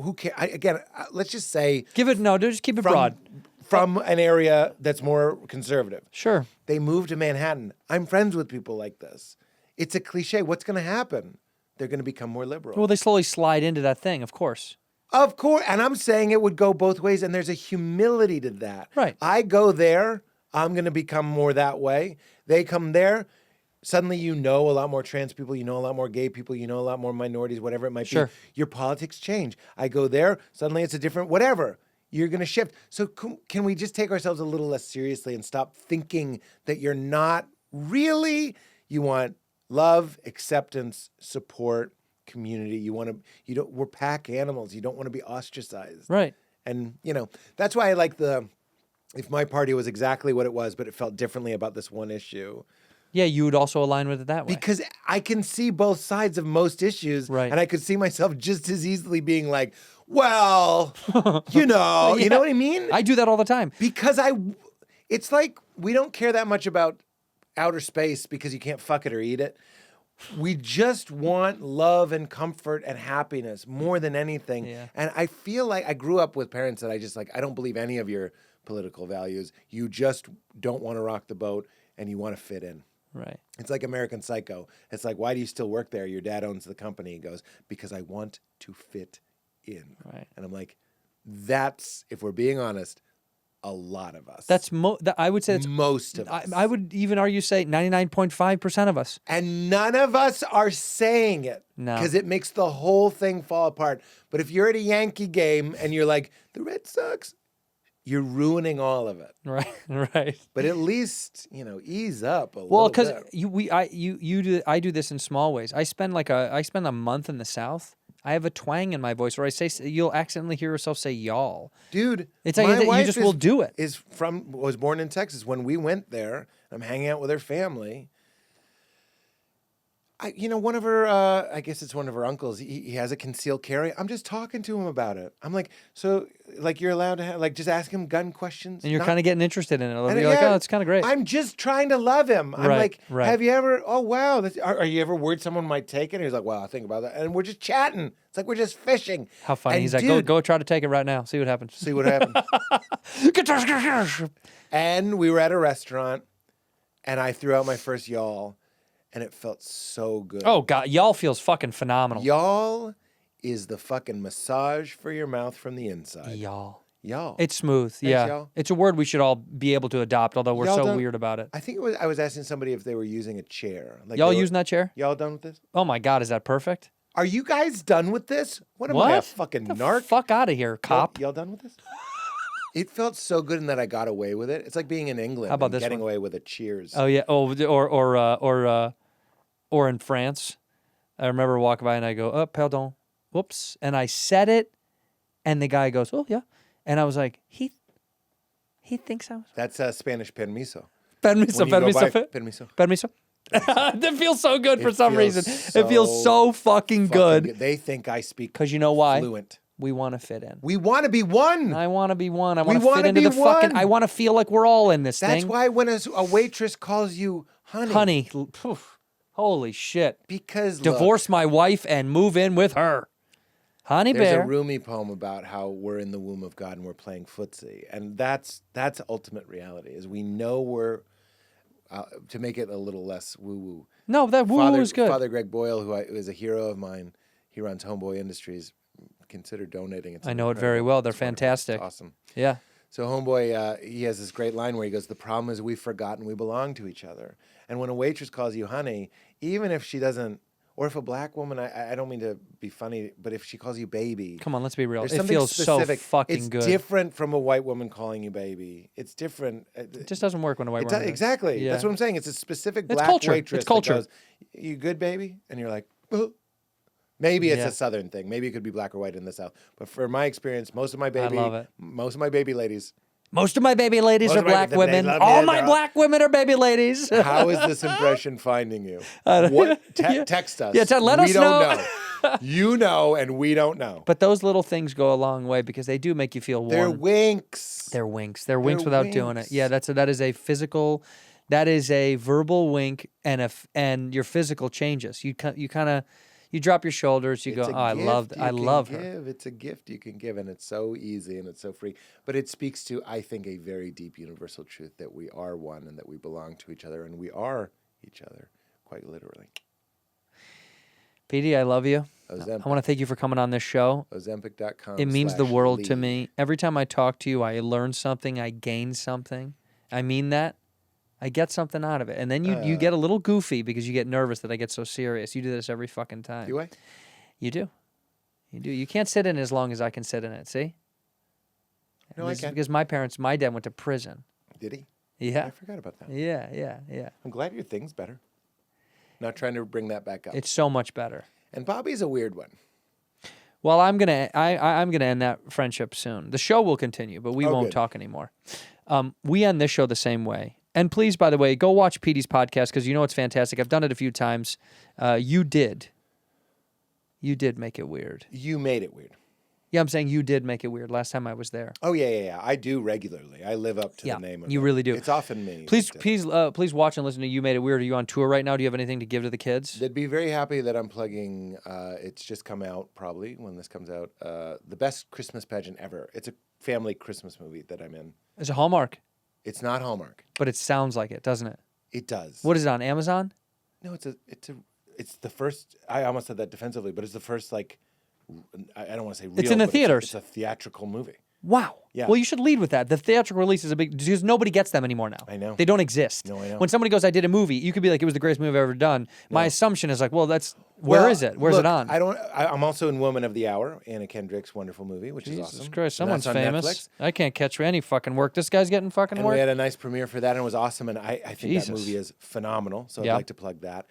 let's just say, just keep it broad. From an area that's more conservative. Sure. They move to Manhattan. I'm friends with people like this. It's a cliche. What's going to happen? They're going to become more liberal. Well, they slowly slide into that thing, of course. Of course. And I'm saying it would go both ways, and there's a humility to that. Right. I go there, I'm going to become more that way. They come there, suddenly a lot more trans people, a lot more gay people, a lot more minorities, whatever it might Sure. be. Your politics change. I go there, suddenly it's a different whatever. You're going to shift. So can we just take ourselves a little less seriously and stop thinking that you're not really, you want love, acceptance, support, community. We're pack animals. You don't want to be ostracized. Right. And, that's why I like if my party was exactly what it was, but it felt differently about this one issue. Yeah, you would also align with it that way. Because I can see both sides of most issues. Right. And I could see myself just as easily being like, well, you know what I mean? I do that all the time. Because it's like we don't care that much about outer space because you can't fuck it or eat it. We just want love and comfort and happiness more than anything. Yeah. And I feel like I grew up with parents that I don't believe any of your political values. You just don't want to rock the boat and you want to fit in. Right. It's like American Psycho. It's like, why do you still work there? Your dad owns the company. He goes, because I want to fit in. Right. And I'm like, that's, if we're being honest, a lot of us. I would say it's most of us. I would even argue say 99.5% of us. And none of us are saying it. No. Because it makes the whole thing fall apart. But if you're at a Yankee game and you're like, the Red Sox, you're ruining all of it. Right. But at least, ease up a little bit. Well, because I do this in small ways. I spend a month in the South. I have a twang in my voice, or you'll accidentally hear yourself say y'all. Dude, It's like my you wife just will do it. Was born in Texas. When we went there, I'm hanging out with her family. One of her, I guess it's one of her uncles. He has a concealed carry. I'm just talking to him about it. I'm like, so, like, you're allowed to have, like, just ask him gun questions. And you're kind of getting interested in it. You're And like, yeah, oh, it's kind of great. I'm just trying to love him. I'm Right, like, right. have you ever, oh, wow. Are you ever worried someone might take it? And he's like, well, I'll think about that. And we're just chatting. It's like we're just fishing. How funny. And He's like, dude, go try to take it right now. See what happens. See what happens. And we were at a restaurant, and I threw out my first y'all, and it felt so good. Oh, God. Y'all feels fucking phenomenal. Y'all is the fucking massage for your mouth from the inside. Y'all. Y'all. It's smooth. Thanks, yeah. y'all. It's a word we should all be able to adopt, although we're Y'all so done- weird about it. I think I was asking somebody if they were using a chair. Like Y'all they were- using that chair? Y'all done with this? Oh, my God. Is that perfect? Are you guys done with this? What am I, a fucking Get the narc? fuck out of here, cop. Y'all done with this? It felt so good in that I got away with it. It's like being in England How about and this getting one? away with a cheers. Oh, yeah. Oh, or in France. I remember walking by and I go, oh, pardon. Whoops. And I said it, and the guy goes, oh, yeah. And I was like, he thinks I was. That's Spanish permiso. Permiso, When you go by- permiso. permiso. Permiso. That feels so good for It some feels reason. It feels so fucking good. They think I speak Because you know why? fluent. We want to fit in. We want to be one. I want to be one. I We want to wanna fit into be the fucking. one. I want to feel like we're all in this That's thing. why when a waitress calls you honey. Honey, poof, holy shit. Because look, Divorce my wife and move in with her. Honey there's Bear. a Rumi poem about how we're in the womb of God and we're playing footsie. And that's ultimate reality, is we know we're, to make it a little less woo-woo. No, that woo is good. Father Greg Boyle, who is a hero of mine, he runs Homeboy Industries. Consider donating. It's I know it very well. They're fantastic. It's awesome. Yeah. So Homeboy, he has this great line where he goes, the problem is we've forgotten we belong to each other. And when a waitress calls you honey, even if she doesn't, or if a black woman, I don't mean to be funny, but if she calls you baby. Come on, let's be real. there's It something feels specific. so fucking it's good. It's different from a white woman calling you baby. It's different. It just doesn't work when a white woman. Exactly. Yeah. That's what I'm saying. It's a specific It's black culture. waitress It's culture. that goes, you good, baby? And you're like, oh. Maybe it's Yeah. a Southern thing. Maybe it could be black or white in the South. But for my experience, most of my baby ladies. Most of my baby ladies Most are of my- black they women. love me, All my they're all- black women are baby ladies. How is this impression finding you? Text us. Yeah, let us we don't know. You know, and we don't know. But those little things go a long way because they do make you feel warm. They're winks. They're winks. They're winks without doing it. Yeah, that is a physical, that is a verbal wink, and your physical changes. You kind of. You drop your shoulders. You It's go, a oh, I gift love you can her. give. It's a gift you can give, and it's so easy and it's so free. But it speaks to, I think, a very deep universal truth that we are one and that we belong to each other, and we are each other, quite literally. Petey, I love you. Ozempic. I want to thank you for coming on this show. Ozempic.com. It means the world to /lead. me. Every time I talk to you, I learn something. I gain something. I mean that. I get something out of it. And then you get a little goofy because you get nervous that I get so serious. You do this every fucking time. Do I? You do. You do. You can't sit in it as long as I can sit in it, see? No, I can't. Because my dad went to prison. Did he? Yeah. I forgot about that. Yeah. I'm glad your thing's better. Not trying to bring that back up. It's so much better. And Bobby's a weird one. Well, I'm gonna end that friendship soon. The show will continue, but we won't good. talk anymore. We end this show the same way. And please, by the way, go watch Petey's podcast because you know it's fantastic. I've done it a few times. You did make it weird. You made it weird. Yeah, I'm saying you did make it weird last time I was there. Oh, yeah. I do regularly. I live up to the name of it. You really do. It's often me. Please watch and listen to You Made It Weird. Are you on tour right now? Do you have anything to give to the kids? They'd be very happy that I'm plugging, it's just come out probably when this comes out, the best Christmas pageant ever. It's a family Christmas movie that I'm in. It's a Hallmark, It's not Hallmark. but it sounds like it, doesn't it? It does. What is it, on Amazon? No, it's the first, I almost said that defensively, but it's the first, like, I don't want to say real. It's in the but theaters. It's a theatrical movie. Wow. Yeah. Well, you should lead with that. The theatrical release is a big, because nobody gets them anymore now. I know. They don't exist. No, I know. When somebody goes, I did a movie, you could be like, it was the greatest movie I've ever done. My assumption is like, well, where is it? Where's it on? I'm also in Woman of the Hour, Anna Kendrick's wonderful movie, which is Jesus awesome. Christ, And someone's that's on famous. Netflix. I can't catch any fucking work. This guy's getting fucking And work. we had a nice premiere for that, and it was awesome. And I think Jesus. that movie is phenomenal. So Yeah. I'd like to plug that.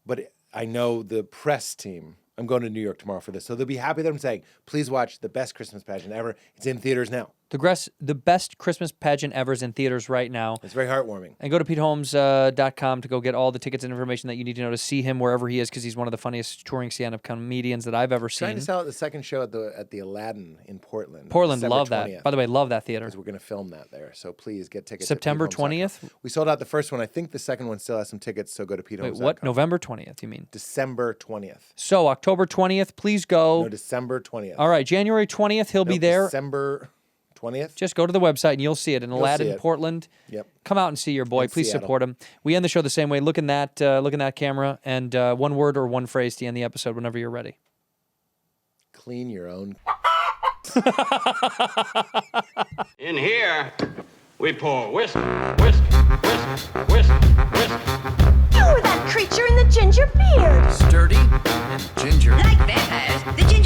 But I know the press team I'm going to New York tomorrow for this. So they'll be happy that I'm saying, please watch the best Christmas pageant ever. It's in theaters now. The best Christmas pageant ever is in theaters right now. It's very heartwarming. And go to PeteHolmes.com to go get all the tickets and information that you need to know to see him wherever he is, because he's one of the funniest touring stand-up comedians that I've ever seen. Trying to sell out the second show at the Aladdin in Portland. Portland, December love 20th, that. By the way, love that theater. because we're going to film that there. So please get tickets. September at PeteHolmes.com. 20th? We sold out the first one. I think the second one still has some tickets, so go to PeteHolmes.com. Wait, what? November 20th, you mean? December 20th. So, October 20th, please go. No, December 20th. All right, January 20th, he'll be Nope, there. December 20th. Just go to the website and you'll see it in Aladdin, see it. Portland. Yep. Come out and see your boy. In Please Seattle. support him. We end the show the same way. Look in that camera, and one word or one phrase to end the episode whenever you're ready. Clean your own. In here, we pour whisk, whisk, whisk, whisk, whisk. You were that creature in the ginger beard. Sturdy and ginger. Like vampires, the ginger